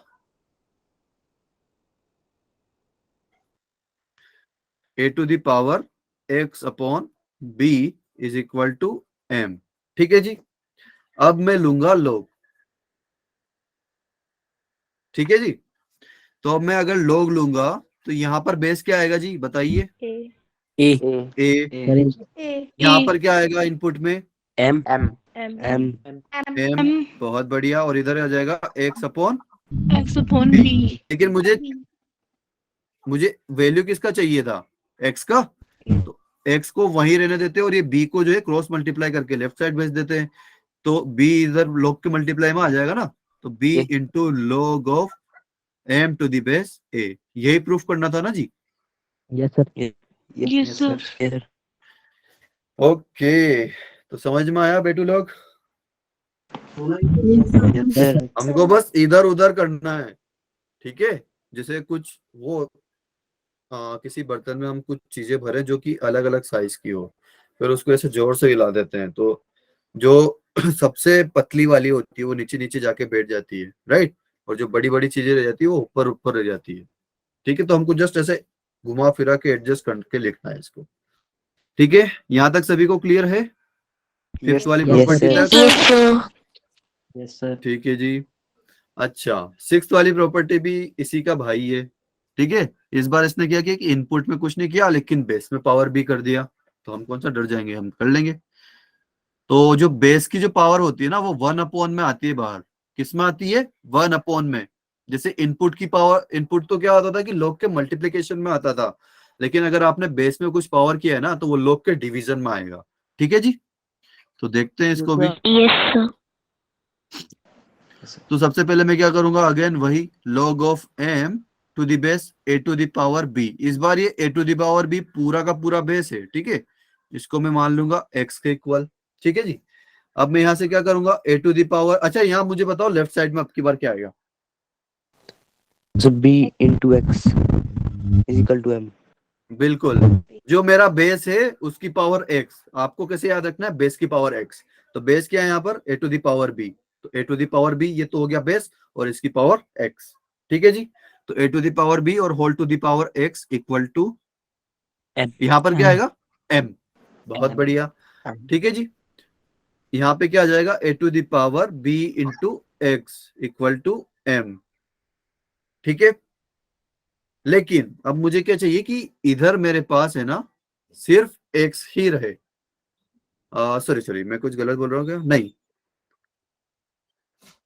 a to the power x upon b is equal to m। ठीक है जी, अब मैं लूंगा log। ठीक है जी, तो अब मैं अगर log लूंगा तो यहाँ पर बेस क्या आएगा जी, बताइए। ए a, यहाँ पर क्या आएगा इनपुट में, एम एम m, बहुत बढ़िया, और इधर आ जाएगा x upon, x upon b लेकिन मुझे वैल्यू किसका चाहिए था, x का, तो x को वहीं रहने देते हैं, और ये b को जो है क्रॉस मल्टीप्लाई करके लेफ्ट साइड भेज देते हैं, तो b इधर log के मल्टीप्लाई में आ जाएगा ना, तो b into log of m to the base a। यही प्रूफ करना था ना जी। Yes sir yes sir okay, तो समझ में आया बेटू लोग, सर हमको बस इधर उधर करना है। ठीक है, जैसे कुछ वो किसी बर्तन में हम कुछ चीजें भरे जो कि अलग अलग साइज की हो, फिर उसको ऐसे जोर से हिला देते हैं, तो जो सबसे पतली वाली होती है वो नीचे नीचे जाके बैठ जाती है, राइट, और जो बड़ी बड़ी चीजें रह जाती है वो ऊपर ऊपर रह जाती है। ठीक है, तो हमको जस्ट ऐसे घुमा फिरा के एडजस्ट करके लिखना है इसको। ठीक है, यहाँ तक सभी को क्लियर है? फिफ्थ वाली Yes, प्रॉपर्टी sir. तक? Yes, sir. ठीक है जी। अच्छा, सिक्स्थ वाली प्रॉपर्टी भी इसी का भाई है। ठीक है, इस बार इसने क्या किया कि इनपुट में कुछ नहीं किया लेकिन बेस में पावर भी कर दिया, तो हम कौन सा डर जाएंगे, हम कर लेंगे। तो जो बेस की जो पावर होती है ना वो 1 अपॉन में आती है बाहर। किस में आती है? 1 अपॉन में। जैसे इनपुट की पावर, इनपुट तो क्या होता था कि log के मल्टीप्लीकेशन में आता था, लेकिन अगर आपने बेस में कुछ पावर किया है ना तो वो log के डिवीजन में आएगा। ठीक है जी, तो देखते हैं इसको भी। तो सबसे पहले मैं क्या करूंगा, अगेन वही log of m to the base a to the power b। इस बार ये a to the power b पूरा का पूरा बेस है। ठीक है, इसको मैं मान लूंगा x के इक्वल। ठीक है जी, अब मैं यहां से क्या करूंगा, a टू द पावर, अच्छा यहाँ मुझे बताओ लेफ्ट साइड में अब की बार क्या आएगा? So b into x is equal to m. बिल्कुल, जो मेरा बेस है उसकी पावर x। आपको कैसे याद रखना है? बेस की पावर x। तो बेस क्या है यहाँ पर? a to the power b। तो a to the power b ये तो हो गया बेस और इसकी पावर x। ठीक है जी, तो a to the power b और whole to the power x equal to M. यहाँ पर क्या आएगा? m। बहुत बढ़िया। ठीक है जी, यहाँ पे क्या आ जाएगा? a to the power b into X equal to m। ठीक है, लेकिन अब मुझे क्या चाहिए कि इधर मेरे पास है ना सिर्फ x ही रहे। सॉरी सॉरी, मैं कुछ गलत बोल रहा हूँ क्या? नहीं,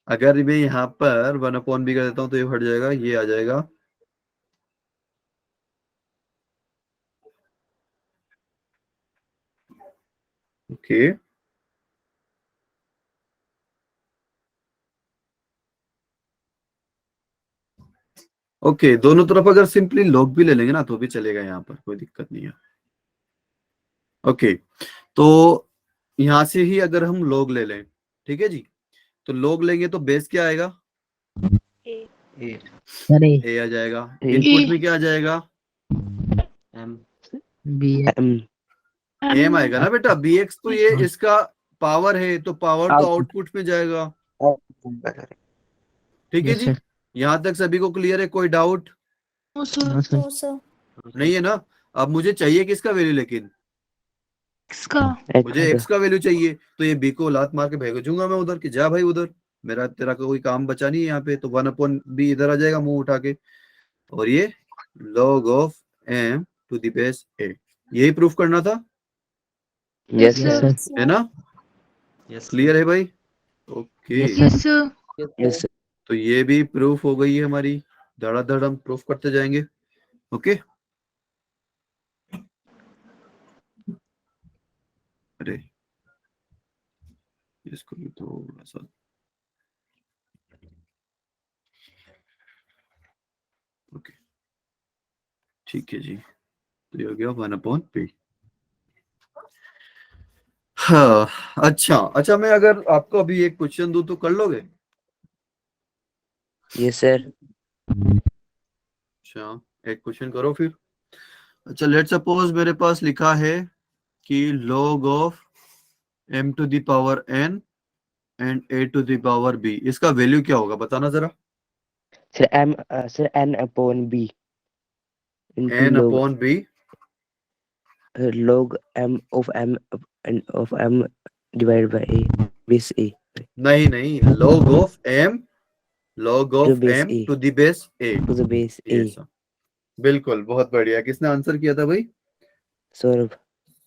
अगर मैं यहाँ पर 1/b कर देता हूँ तो ये हट जाएगा, ये आ जाएगा ओके। ओके, दोनों तरफ अगर सिंपली log भी ले लेंगे ना तो भी चलेगा, यहाँ पर कोई दिक्कत नहीं है। ओके, तो यहां से ही अगर हम log ले लें, ठीक है जी, तो log लेंगे तो बेस क्या आएगा? Sir, A. a आ जाएगा। A. इनपुट में क्या आ जाएगा? B. M. m आएगा ना बेटा। bx तो ये इसका पावर है, तो पावर तो आउटपुट में जाएगा। ठीक है Yes, जी, sir. यहां तक सभी को क्लियर है? कोई डाउट No, sir. नहीं है ना? अब मुझे चाहिए किसका वैल्यू, लेकिन X का। मुझे x का वैल्यू चाहिए, तो ये b को लात मार के भेजूंगा मैं उधर कि जा भाई उधर, मेरा तेरा का कोई काम बचा नहीं है यहाँ पे। तो 1/b इधर आ जाएगा मुंह उठा के, और ये log of m to the base a। यही प्रूफ करना था, Yes, Yes, sir. sir. है ना? क्लियर है भाई? Okay, Yes, sir. Yes, sir. Yes, sir. तो ये भी प्रूफ हो गई है हमारी। धड़ाधड़ हम प्रूफ करते जाएंगे। ओके, अरे इसको भी थोड़ा सा, ओके ठीक है जी, तो ये हो गया 1/p। हाँ, अच्छा अच्छा, मैं अगर आपको अभी एक क्वेश्चन दूं तो कर लोगे? Yes, sir. अच्छा, एक क्वेश्चन करो फिर। अच्छा, लेट सपोज मेरे पास लिखा है कि log of m to the power n and a to the power b, इसका वैल्यू क्या होगा बताना जरा। Sir, sir, n upon b into n log upon b, log m and of m divided by a base a नहीं नहीं, log of m, log to of base m a to the base a। to the base ये a. सब बिल्कुल, बहुत बढ़िया। किसने answer किया था भाई? Saurabh.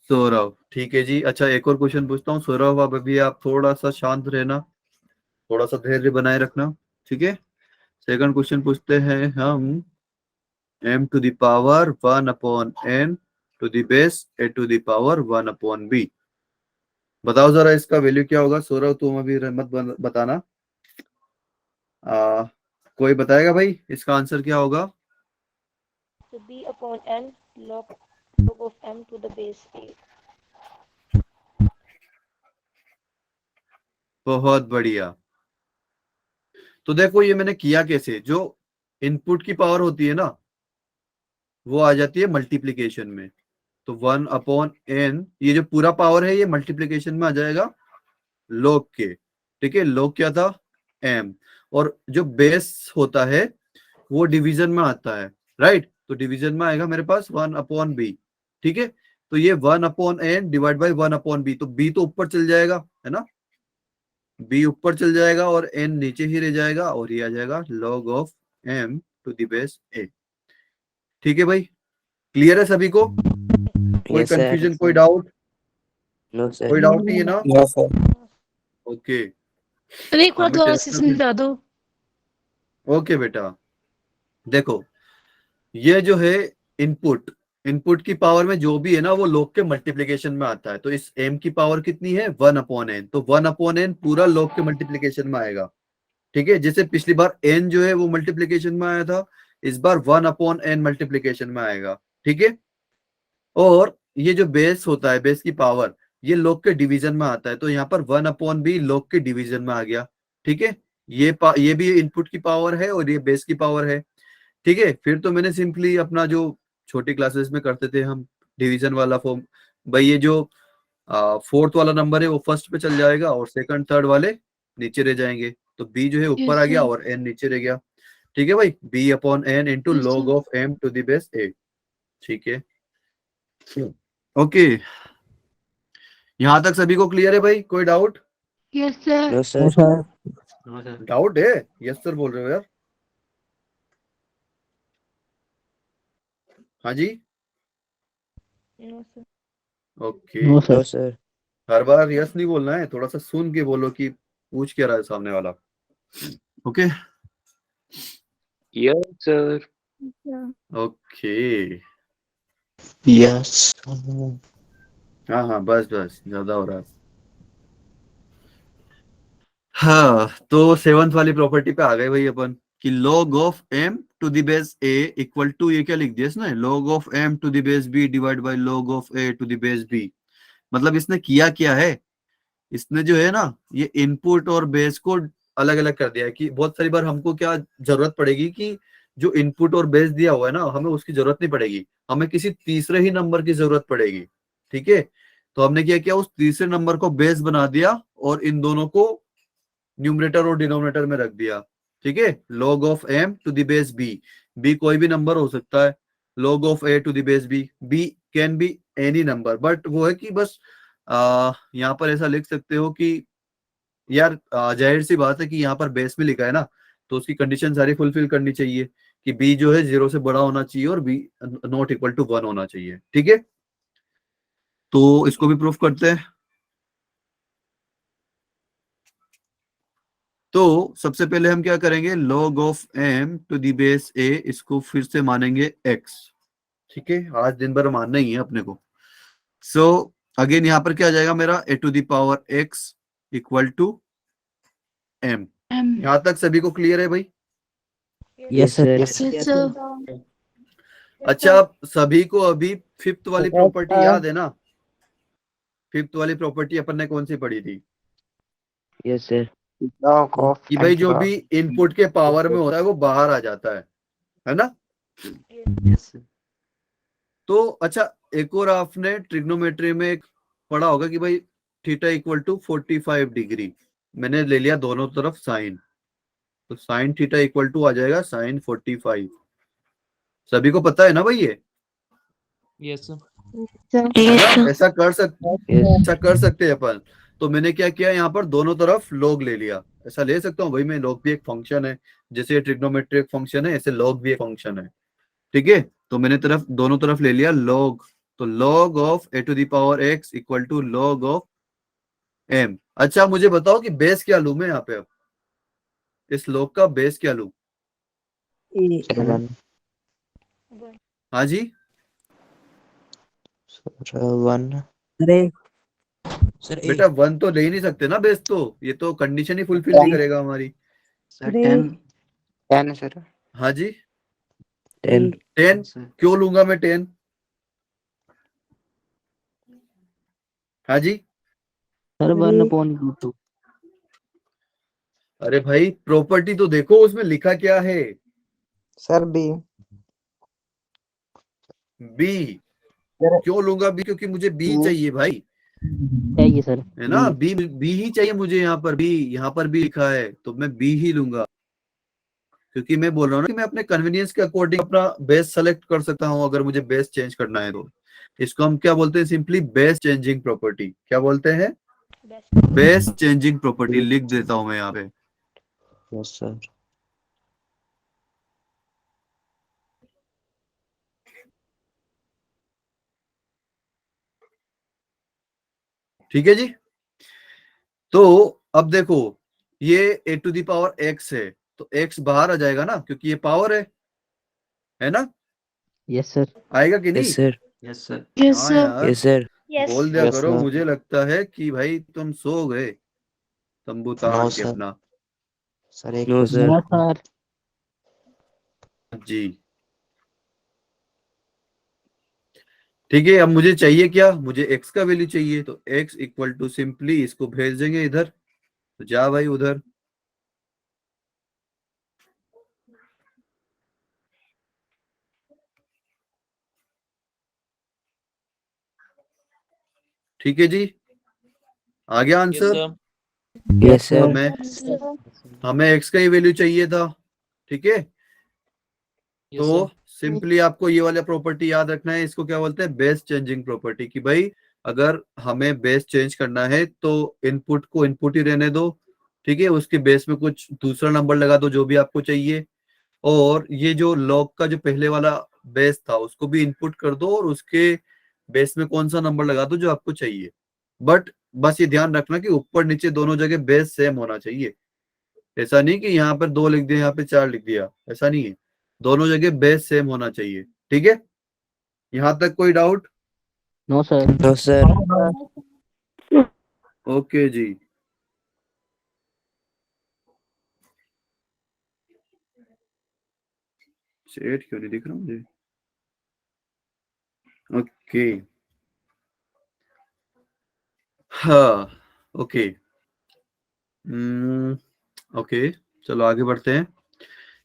सौरभ। ठीक है जी, अच्छा एक और क्वेश्चन पूछता हूँ सौरभ, अब अभी आप थोड़ा सा शांत रहना, थोड़ा सा धैर्य बनाए रखना। ठीक है, सेकंड क्वेश्चन पूछते हैं हम, m to the power 1/n to the base a to the power 1/b। बताओ जरा इसका वैल्यू क्या होगा। सौरभ तुम अभी मत बताना, कोई बताएगा भाई इसका आंसर क्या होगा? So b upon n log of m to the base a. बहुत बढ़िया। तो देखो ये मैंने किया कैसे, जो इनपुट की पावर होती है ना वो आ जाती है मल्टीप्लीकेशन में। तो 1/n, ये जो पूरा पावर है ये मल्टीप्लीकेशन में आ जाएगा log के। ठीक है, log क्या था? m, और जो बेस होता है वो डिवीजन में आता है, राइट। तो डिवीजन में आएगा मेरे पास 1/b, ठीक है। तो ये 1/n डिवाइड बाई 1/b, तो b तो ऊपर चल जाएगा, है ना, b ऊपर चल जाएगा और n नीचे ही रह जाएगा, और ये आ जाएगा log of m to the base a। ठीक है भाई, क्लियर है सभी को? कोई Yes, sir. कंफ्यूजन, कोई डाउट? No, sir. कोई डाउट नहीं है ना? Yes sir. ओके, तो एक बार हमें दोबारा टेस्ट से में- समझा दो। ओके बेटा, देखो ये जो है इनपुट, इनपुट की पावर में जो भी है ना वो log के मल्टीप्लिकेशन में आता है। तो इस m की पावर कितनी है? 1/n, तो 1/n पूरा log के मल्टीप्लिकेशन में आएगा, ठीक है। जैसे पिछली बार n जो है वो मल्टीप्लिकेशन में आया था, इस बार 1/n मल्टीप्लिकेशन में आएगा, ठीक है। और ये जो बेस होता है, बेस की पावर, ये log के डिवीजन में आता है, तो यहाँ पर 1/b log के डिवीजन में आ गया, ठीक है। ये भी इनपुट की पावर है और ये बेस की पावर है, ठीक है। फिर तो मैंने सिंपली अपना जो छोटी क्लासेस में करते थे हम डिवीजन वाला फॉर्म, भाई ये जो फोर्थ वाला नंबर है वो फर्स्ट पे चल जाएगा और सेकंड थर्ड वाले नीचे रह जाएंगे। तो b जो है ऊपर आ Yes, गया sir. और n नीचे रह गया, ठीक है भाई। b/n into Yes, log sir. Of m to the base a, ठीक है। ओके, यहाँ तक सभी को क्लियर है भाई? कोई doubt? Yes, sir. No, sir. No, sir. Doubt है? यस सर बोल रहे हो यार? हाँ जी, No, sir. Okay. No, sir. No, sir. हर बार यस नहीं बोलना है, थोड़ा सा सुन के बोलो कि पूछ क्या रहा है सामने वाला। Okay Yes, sir. Okay, Yes. हाँ हाँ, बस बस, ज्यादा हो रहा है। हाँ, तो सेवंथ वाली प्रॉपर्टी पे आ गए भाई अपन कि log of m to the base a equal to, ये क्या लिख दिया इसने, log of m to the base b divide by log of a to the base b। मतलब इसने किया क्या है, इसने जो है ना ये इनपुट और बेस को अलग अलग कर दिया है। कि बहुत सारी बार हमको क्या जरूरत पड़ेगी कि जो इनपुट और बेस दिया हुआ है ना, हमें उसकी जरूरत नहीं पड़ेगी, हमें किसी तीसरे ही नंबर की जरूरत पड़ेगी, ठीक है। तो हमने क्या किया, उस तीसरे नंबर को बेस बना दिया और इन दोनों को न्यूमरेटर और डिनोमिनेटर में रख दिया, ठीक है। log of m to the base b, b कोई भी नंबर हो सकता है। log of a to the base b, b can be any number, but वो है कि बस यहाँ पर ऐसा लिख सकते हो कि यार जाहिर सी बात है कि यहाँ पर बेस में लिखा है ना, तो उसकी कंडीशन सारी फुलफिल करनी चाहिए कि b जो है 0 से बड़ा होना चाहिए और b नॉट इक्वल टू 1 होना चाहिए, ठीक है। तो इसको भी प्रूफ करते हैं। तो सबसे पहले हम क्या करेंगे, log of m to the base a, इसको फिर से मानेंगे x, ठीक है। आज दिन भर मानना ही है अपने को। सो अगेन यहाँ पर क्या आ जाएगा मेरा, a to the power x equal to m। यहाँ तक सभी को क्लियर है भाई? Yes, sir. Yes, sir. अच्छा, सभी को अभी फिफ्थ वाली प्रॉपर्टी याद है ना? फिफ्थ वाली प्रॉपर्टी अपन ने कौन सी पढ़ी थी Yes, sir. कि भाई जो भी इनपुट के पावर में होता है वो बाहर आ जाता है ना? Yes, sir. तो अच्छा, एक और आपने ट्रिग्नोमेट्री में एक पढ़ा होगा कि भाई थीटा इक्वल टू 45 डिग्री, मैंने ले लिया दोनों तरफ साइन, तो साइन थीटा इक्वल टू आ जाएगा साइन 45। सभी को पता है ना भाई ये? Yes, sir. है ना? ऐसा कर सकते, Yes. अच्छा कर सकते हैं अपन। तो मैंने क्या किया, यहाँ पर दोनों तरफ log ले लिया। ऐसा ले सकता हूँ भाई मैं, log भी एक फंक्शन है, जैसे ट्रिग्नोमेट्री एक फंक्शन है, ऐसे log भी एक फंक्शन है, ठीक है। तो मैंने दोनों तरफ ले लिया log, तो log of a to the power x equal to log of m। अच्छा मुझे बताओ कि बेस क्या लूं मैं यहाँ पे, अब इस log का बेस क्या लूं? 1. हाँ जी, Sir, 1. अरे सर बेटा 1 तो ले ही नहीं सकते ना बेस, तो ये तो कंडीशन ही फुलफिल नहीं करेगा हमारी। Sir, 10. 10, sir. हाँ जी, 10. 10 Sir. क्यों लूंगा मैं 10? हाँ जी, Sir, 1/2. अरे भाई प्रॉपर्टी तो देखो उसमें लिखा क्या है, Sir, B. बी। क्यों लूंगा बी? क्योंकि मुझे बी चाहिए भाई। चाहिए सर है ना, बी बी ही चाहिए मुझे, यहाँ पर बी लिखा है तो मैं बी ही लूंगा, क्योंकि मैं बोल रहा हूँ ना कि मैं अपने कन्वीनियंस के अकॉर्डिंग अपना बेस सेलेक्ट कर सकता हूँ अगर मुझे बेस चेंज करना है तो। इसको हम क्या बोलते हैं, सिंपली बेस चेंजिंग प्रॉपर्टी। क्या बोलते हैं? Best. बेस चेंजिंग प्रॉपर्टी लिख देता हूं मैं यहाँ पे। यस सर ठीक है जी। तो अब देखो, ये ए टू द पावर एक्स है, तो एक्स बाहर आ जाएगा ना, क्योंकि ये पावर है ना? यस सर आएगा कि यस नहीं? Sir yes sir. Yes, हाँ sir. यार, यस सर Yes. बोल दिया यस करो, सर मुझे लगता है कि भाई तुम सो गए तंबू तान नो के सर अपना। सर एक नो क्वेश्चन सर सर जी ठीक है, अब मुझे चाहिए क्या, मुझे एक्स का वैल्यू चाहिए, तो एक्स इक्वल टू सिंपली इसको भेज देंगे इधर, तो जा भाई उधर। ठीक है जी, आ गया yes answer. Sir. Yes sir हमें Yes, sir. हमें एक्स का ही वैल्यू चाहिए था, ठीक है। यस तो सर। सिंपली आपको ये वाला प्रॉपर्टी याद रखना है, इसको क्या बोलते हैं, बेस चेंजिंग प्रॉपर्टी। कि भाई अगर हमें बेस चेंज करना है तो इनपुट को इनपुट ही रहने दो, ठीक है, उसके बेस में कुछ दूसरा नंबर लगा दो जो भी आपको चाहिए, और ये जो लॉग का जो पहले वाला बेस था उसको भी इनपुट कर दो, और उसके बेस में कौन सा नंबर लगा दो जो आपको चाहिए। बट बस ये ध्यान रखना कि ऊपर नीचे दोनों जगह बेस सेम होना चाहिए। ऐसा नहीं कि यहाँ पर 2 लिख दिया यहाँ पे 4 लिख दिया, ऐसा नहीं है, दोनों जगह बेस सेम होना चाहिए। ठीक है, यहाँ तक कोई doubt? No sir no sir okay जी। सेट क्यों नहीं दिख रहा मुझे? ओके, हाँ, ओके, ओके, चलो आगे बढ़ते हैं।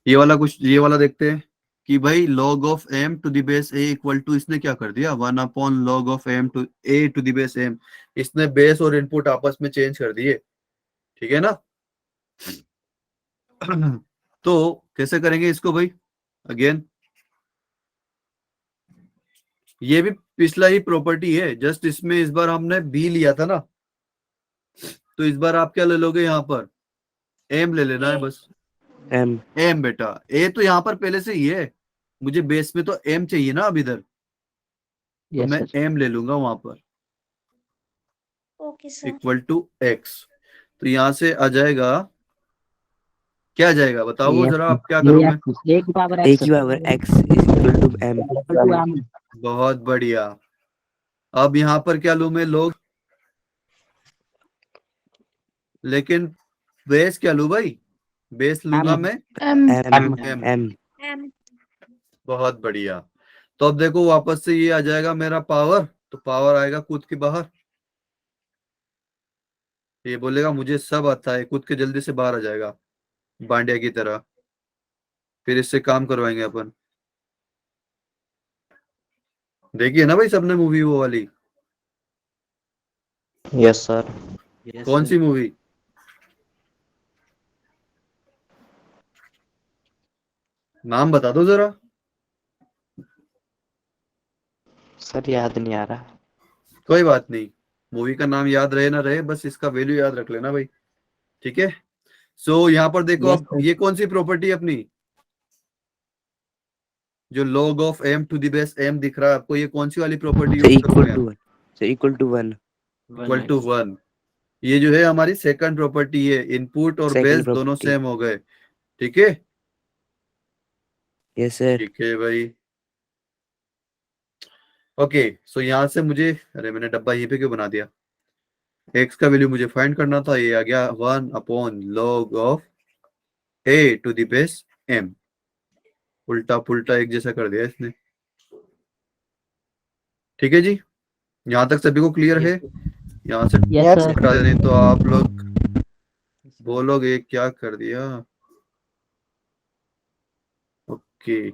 ये वाला देखते हैं कि भाई log of m to the base a equal to, इसने क्या कर दिया, 1 upon log of m to a to the base m। इसने बेस और इनपुट आपस में चेंज कर दिए, ठीक है ना? तो कैसे करेंगे इसको भाई? अगेन, ये भी पिछला ही प्रॉपर्टी है, जस्ट इसमें इस बार हमने बी लिया था ना, तो इस बार आप क्या ले लोगे, यहाँ पर एम ले लेना है बस। एम एम बेटा, ए तो यहाँ पर पहले से ही है, मुझे बेस में तो एम चाहिए ना अब इधर, तो यस मैं सर एम ले लूंगा वहां पर, Okay, sir. Equal to X. तो यहां से आ जाएगा, क्या आ जाएगा बताओ ये जरा, आप क्या ये करूं मैं? एक पावर ए एक्स की power X is equal to M to M बहुत बढ़िया। अब यहाँ पर क्या लूं मैं, लोग, लेकिन बेस क्या लूं भाई, बेस लूंगा एम मैं M. M M. M M. बहुत बढ़िया। तो अब देखो वापस से ये आ जाएगा मेरा पावर, तो पावर आएगा कूद के बाहर, ये बोलेगा मुझे सब आता है, कूद के जल्दी से बाहर आ जाएगा बांडिया की तरह। फिर इससे काम करवाएंगे अपन। देखिए ना भाई सबने मूवी वो वाली, यस सर कौन सी मूवी? नाम बता दो जरा। सर याद नहीं आ रहा कोई बात नहीं, मूवी का नाम याद रहे ना रहे, बस इसका वैल्यू याद रख लेना भाई, ठीक है। सो यहाँ पर देखो, यस अब सर ये कौन सी प्रॉपर्टी अपनी, जो log of m to the base m दिख रहा है आपको, ये कौन सी वाली प्रॉपर्टी से यूज इक्वल करूंगा? टू वन से equal to one equal to 1, ये जो है हमारी सेकंड प्रॉपर्टी है, इनपुट और बेस सेकंड दोनों प्रॉपर्टी सेम हो गए, ठीक है। यस सर ठीक है भाई, ओके। सो यहाँ से मुझे, अरे मैंने डब्बा यहीं पे क्यों बना दिया, एक्स का वैल्यू मुझे फाइंड करना था, ये आ गया 1 upon log of a to the base m। उल्टा पुल्टा एक जैसा कर दिया इसने, ठीक है जी। यहाँ तक सभी को क्लियर है? यहाँ से यस Yes, सर हटा देने तो आप लोग बोलोगे क्या कर दिया। ओके,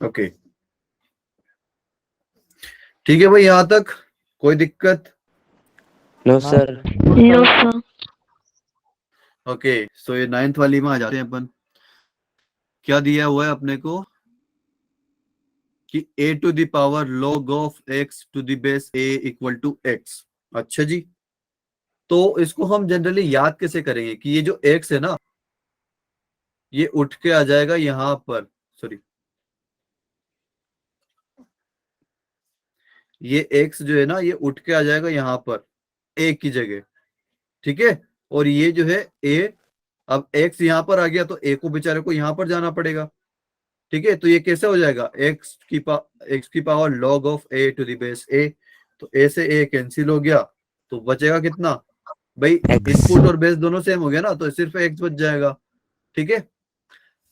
ओके, ठीक है भाई, यहाँ तक कोई दिक्कत? No sir. No, sir. Okay, so ये 9th वाली में आ जाते हैं अपन। क्या दिया हुआ है अपने को कि a to the power log of x to the base a equal to x। अच्छा जी, तो इसको हम जनरली याद कैसे करेंगे कि ये जो x है ना, ये उठ के आ जाएगा यहां पर, सॉरी, ये x जो है ना, ये उठ के आ जाएगा यहां पर a की जगह। ठीक है, और ये जो है a, अब x यहां पर आ गया तो a को बेचारे को यहां पर जाना पड़ेगा। ठीक है, तो ये कैसे हो जाएगा, x की power log of a to the base a। तो a से a कैंसिल हो गया, तो बचेगा कितना भाई, X। इनपुट और बेस दोनों सेम हो गया ना, तो सिर्फ x बच जाएगा। ठीक है,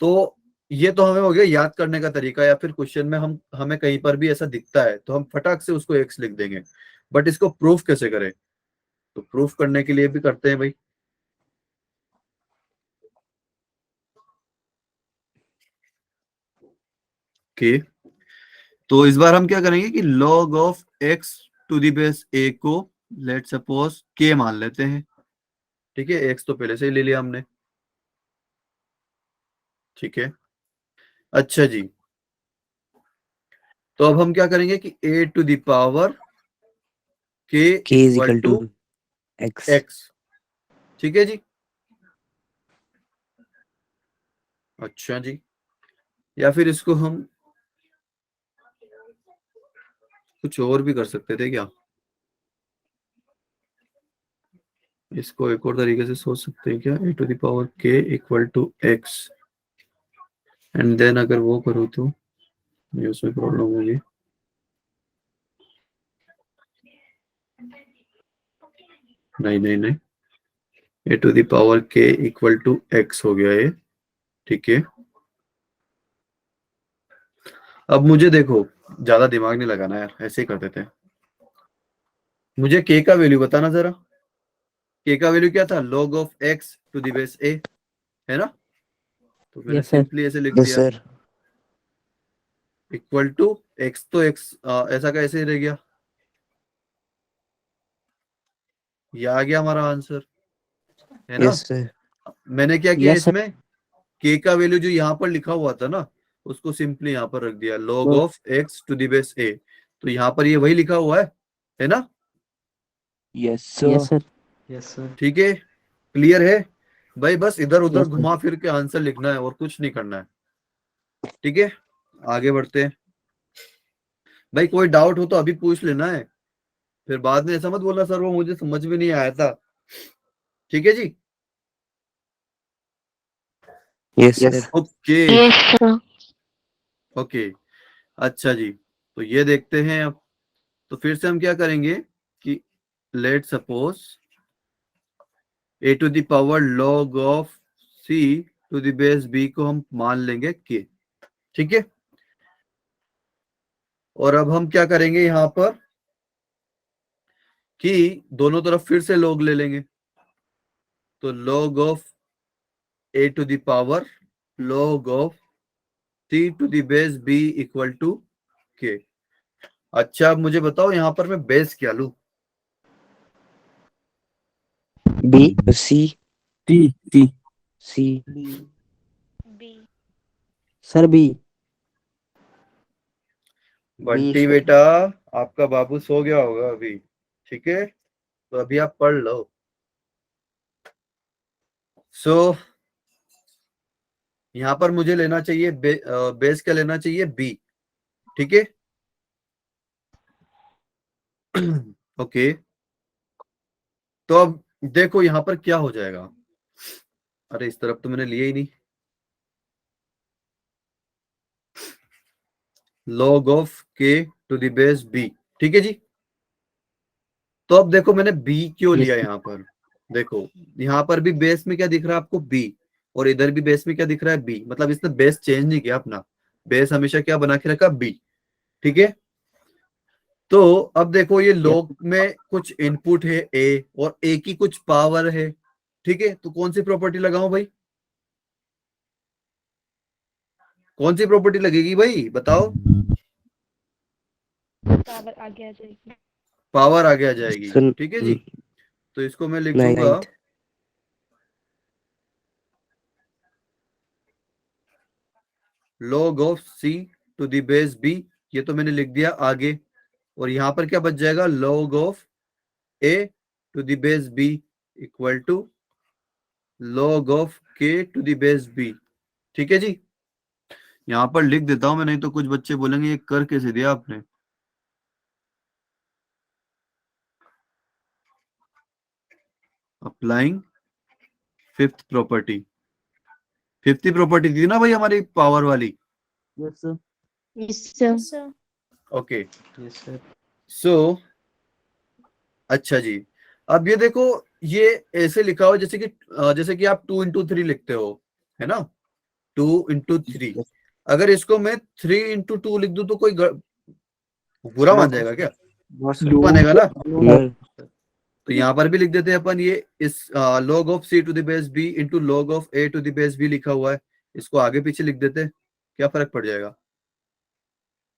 तो ये तो हमें हो गया याद करने का तरीका, या फिर क्वेश्चन में हमें कहीं पर भी ऐसा दिखता है तो हम फटाक से उसको x लिख देंगे। बट इसको प्रूफ कैसे करें, तो प्रूफ करने के लिए भी करते हैं भाई। ओके, तो इस बार हम क्या करेंगे कि log of x to the base a को लेट सपोज k मान लेते हैं। ठीक है, x तो पहले से ही ले लिया हमने। ठीक है, अच्छा जी, तो अब हम क्या करेंगे कि a to the power k K is equal equal to to X। x। ठीक है जी, अच्छा जी, या फिर इसको हम कुछ और भी कर सकते थे क्या, इसको एक और तरीके से सोच सकते हैं क्या, a to the power k equal to x, and then अगर वो करूँ तो ये उसमें प्रॉब्लम होगी। नहीं नहीं नहीं, a to the power k equal to x हो गया ये। ठीक है, अब मुझे देखो ज्यादा दिमाग नहीं लगाना यार, ऐसे ही कर देते हैं। मुझे k का वैल्यू बताना जरा, k का वैल्यू क्या था, log of x to the base a, है ना, तो मैंने Yes, sir. सिंपली ऐसे लिख यस दिया सर। इक्वल टू x, तो x ऐसा कैसे ही रह गया, ये आ गया हमारा आंसर, है ना। Yes sir. मैंने क्या किया Yes, sir. इसमें, k का वैल्यू जो यहाँ पर लिखा हुआ था ना, उसको सिंपली यहाँ पर रख दिया log of x to the base a, तो यहाँ पर ये वही लिखा हुआ है ना। Yes Yes, sir. sir. Yes, sir. ठीक है, क्लियर है भाई, बस इधर उधर Yes, sir. घुमा फिर के आंसर लिखना है और कुछ नहीं करना है। ठीक है, आगे बढ़ते हैं भाई, कोई डाउट हो तो अभी पूछ लेना है, फिर बाद में ऐसा मत बोलना सर वो मुझे समझ में नहीं आया था। ठीक है जी, yes sir. Okay Yes, sir. Okay, अच्छा जी, तो ये देखते हैं अब, तो फिर से हम क्या करेंगे कि let suppose a to the power log of c to the base b को हम मान लेंगे k। ठीक है, और अब हम क्या करेंगे यहां पर कि दोनों तरफ फिर से log ले लेंगे, तो log of a to the power log of c to the base b equal to k। अच्छा, अब मुझे बताओ यहाँ पर मैं बेस क्या लूं, B C. C C. C. B. Sir B. Bunty बेटा आपका बाबू सो गया होगा अभी। ठीक है, तो अभी आप पढ़ लो। सो यहाँ पर मुझे लेना चाहिए बेस क्या लेना चाहिए, बी। ठीक है, ओके, तो अब देखो यहाँ पर क्या हो जाएगा, अरे इस तरफ तो मैंने लिया ही नहीं, log of k to the base b। ठीक है जी, तो अब देखो मैंने b क्यों लिया यहाँ पर, देखो यहाँ पर भी बेस में क्या दिख रहा है आपको, b, और इधर भी बेस में क्या दिख रहा है, b, मतलब इसने बेस चेंज नहीं किया अपना, बेस हमेशा क्या बना के रखा, b। ठीक है, तो अब देखो ये log में कुछ इनपुट है a और a की कुछ पावर है। ठीक है, तो कौन सी प्रॉपर्टी लगाऊं भाई, कौन सी प्रॉपर्टी लगेगी भाई बताओ, पावर आगे आ जाएगी। पावर आगे आ जाएगी, सुन ठीक है जी। तो इसको मैं लिख दूंगा ninth log of c to the base b, ये तो मैंने लिख दिया आगे। और यहाँ पर क्या बच जाएगा, log of a to the base b equal to log of k to the base b, ठीक है जी। यहाँ पर लिख देता हूं मैं, नहीं तो कुछ बच्चे बोलेंगे ये कर कैसे दिया आपने। Applying fifth property, fifth property थी ना भाई हमारी पावर वाली। Yes sir. Yes, sir. Okay yes sir. So अच्छा जी, अब ये देखो, ये ऐसे लिखा हुआ जैसे कि आप 2 into 3 लिखते हो, है ना, 2 into 3। अगर इसको मैं 3 into 2 लिख दूं तो कोई बुरा मान जाएगा क्या, मानेगा ना। तो यहाँ पर भी लिख देते हैं अपन, ये इस log of c to the base b into log of a to the base b लिखा हुआ है, इसको आगे पीछे लिख देते हैं, क्या फर्क पड़ जाएगा,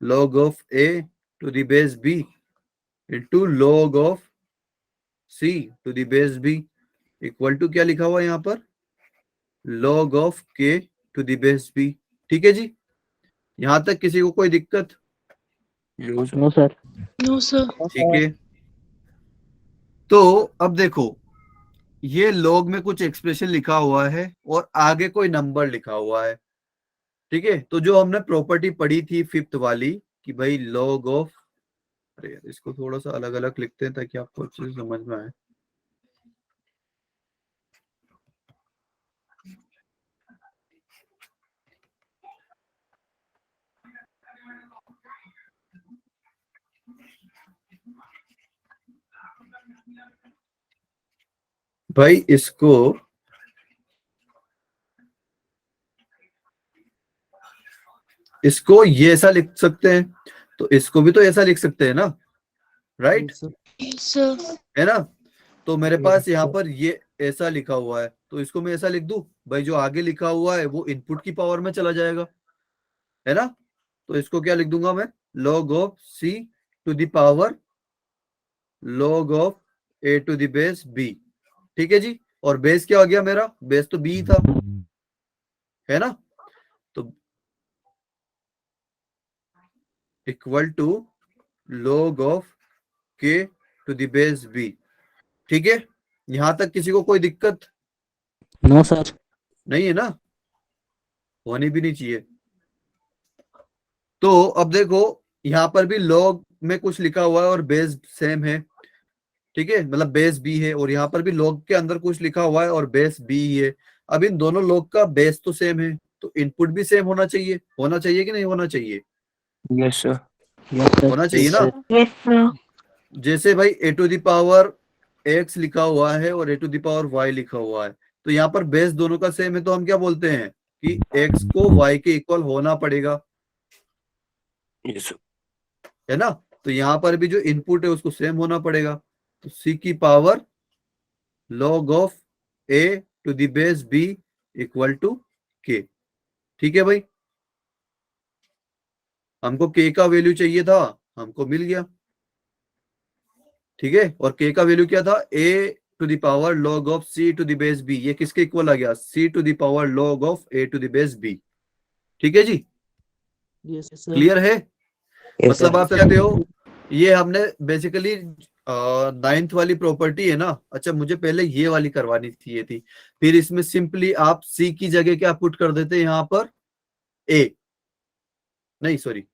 log of a to the base b into log of c to the base b equal to क्या लिखा हुआ है यहाँ पर, log of k to the base b, ठीक है जी। यहाँ तक किसी को कोई दिक्कत, नो सर। No, sir. ठीक है। तो अब देखो, ये log में कुछ एक्सप्रेशन लिखा हुआ है और आगे कोई नंबर लिखा हुआ है, ठीक है। तो जो हमने प्रॉपर्टी पढ़ी थी फिफ्थ वाली कि भाई log ऑफ, अरे यार इसको थोड़ा सा अलग अलग लिखते हैं ताकि आपको अच्छे से समझ में आए। भाई इसको ये ऐसा लिख सकते हैं, तो इसको भी तो ऐसा लिख सकते हैं ना, राइट, Yes, sir. है ना। तो मेरे पास यहाँ पर ये ऐसा लिखा हुआ है, तो इसको मैं ऐसा लिख दूं, भाई जो आगे लिखा हुआ है वो इनपुट की पावर में चला जाएगा, है ना। तो इसको क्या लिख दूंगा मैं, log of c to the power log of a to the base b, ठीक है जी। और बेस क्या हो गया मेरा, बेस तो b था, है ना। तो equal to log of k to the base b, ठीक है। यहां तक किसी को कोई दिक्कत नो सर। नहीं है ना, होनी भी नहीं चाहिए। तो अब देखो, यहां पर भी log में कुछ लिखा हुआ है और बेस सेम है, ठीक है, मतलब बेस b है, और यहाँ पर भी log के अंदर कुछ लिखा हुआ है और बेस b ही है। अब इन दोनों log का बेस तो सेम है, तो इनपुट भी सेम होना चाहिए कि नहीं होना चाहिए, यस सर। Yes sir. होना चाहिए ना। Yes, sir. जैसे भाई a to the power x लिखा हुआ है और a to the power y लिखा हुआ है, तो यहाँ पर बेस दोनों का सेम है, तो हम क्या बोलते हैं कि x को y के इक्वल होना पड़ेगा, यस है ना। तो यहाँ पर भी जो इनपुट है उसको सेम होना पड़ेगा, तो c की power log of a to the base b equal to k, ठीक है भाई। हमको k का वैल्यू चाहिए था, हमको मिल गया, ठीक है। और k का वैल्यू क्या था, a to the power log of c to the base b, ये किसके इक्वल आ गया, c to the power log of a to the base b, ठीक है जी। Yes sir. क्लियर है, Yes, मतलब sir. आप कहते हो ये हमने बेसिकली 9th वाली प्रॉपर्टी है ना। अच्छा, मुझे पहले ये वाली करवानी थी, ये थी, फिर इसमें सिंपली आप c की जगह क्या पुट कर देते, यहाँ पर a, नहीं सॉरी,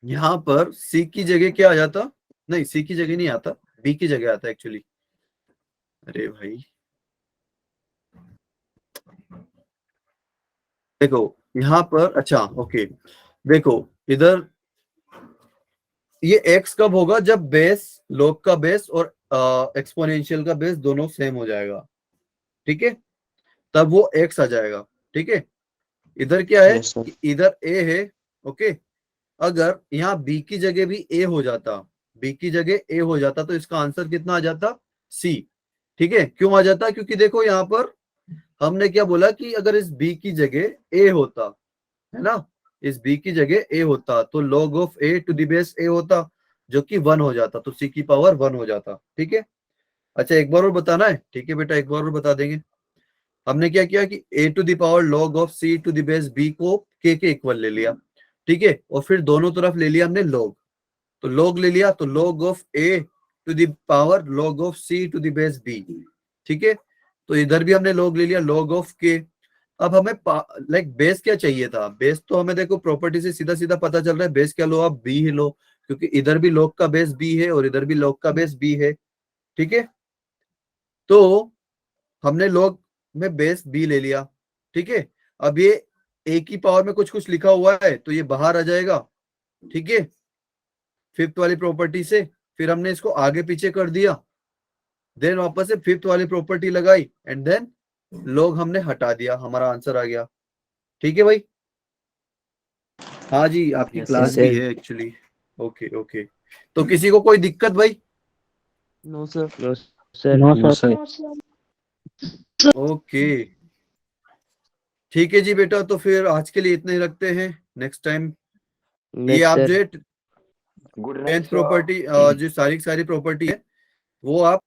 यहाँ पर c की जगह क्या आ जाता, नहीं c की जगह नहीं आता, b की जगह आता एक्चुअली। अरे भाई देखो यहाँ पर, अच्छा ओके, देखो इधर ये x कब होगा, जब बेस, log का बेस और एक्सपोनेंशियल का बेस दोनों सेम हो जाएगा, ठीक है, तब वो x आ जाएगा, ठीक है। इधर क्या है, Yes, sir. कि इधर a है, ओके। अगर यहाँ b की जगह भी a हो जाता, b की जगह a हो जाता, तो इसका आंसर कितना आ जाता, c, ठीक है। क्यों आ जाता, क्योंकि देखो यहाँ पर हमने क्या बोला कि अगर इस b की जगह a होता, है ना, इस b की जगह a होता तो log of a to the base a होता, जो कि 1 हो जाता, तो c की पावर 1 हो जाता। ठीक है, अच्छा एक बार और बताना है, ठीक है बेटा, एक बार और बता देंगे। हमने क्या किया कि a to the power log of c to the base b को k के इक्वल ले लिया, ठीक है, और फिर दोनों तरफ ले लिया हमने log, तो log ले लिया, तो log of a to the power log of c to the base b, ठीक है, तो इधर भी हमने log ले लिया, log ऑफ k। अब हमें लाइक बेस क्या चाहिए था, बेस तो हमें देखो प्रॉपर्टी से सीधा सीधा पता चल रहा है, बेस क्या लो आप, b ही लो, क्योंकि इधर भी log का बेस b है और इधर भी log का बेस b है, ठीक है, तो हमने log में बेस b ले लिया, ठीक है। अब ये a की पावर में कुछ कुछ लिखा हुआ है तो ये बाहर आ जाएगा, ठीक है, फिफ्थ वाली प्रॉपर्टी से, फिर हमने इसको आगे पीछे कर दिया, देन वापस से फिफ्थ वाली प्रॉपर्टी लगाई एंड देन log हमने हटा दिया, हमारा आंसर आ गया। ठीक है भाई, हाँ जी, आपकी Yes, क्लास sir. भी है एक्चुअली। ओके ओके, तो किसी को कोई दिक्कत भाई? No, sir. No, sir. No, sir. No, sir. Okay ठीक है जी बेटा, तो फिर आज के लिए इतने ही रखते हैं, नेक्स्ट टाइम ये Yes, आप sir. जो है 10th प्रॉपर्टी जो सारी प्रॉपर्टी है वो आप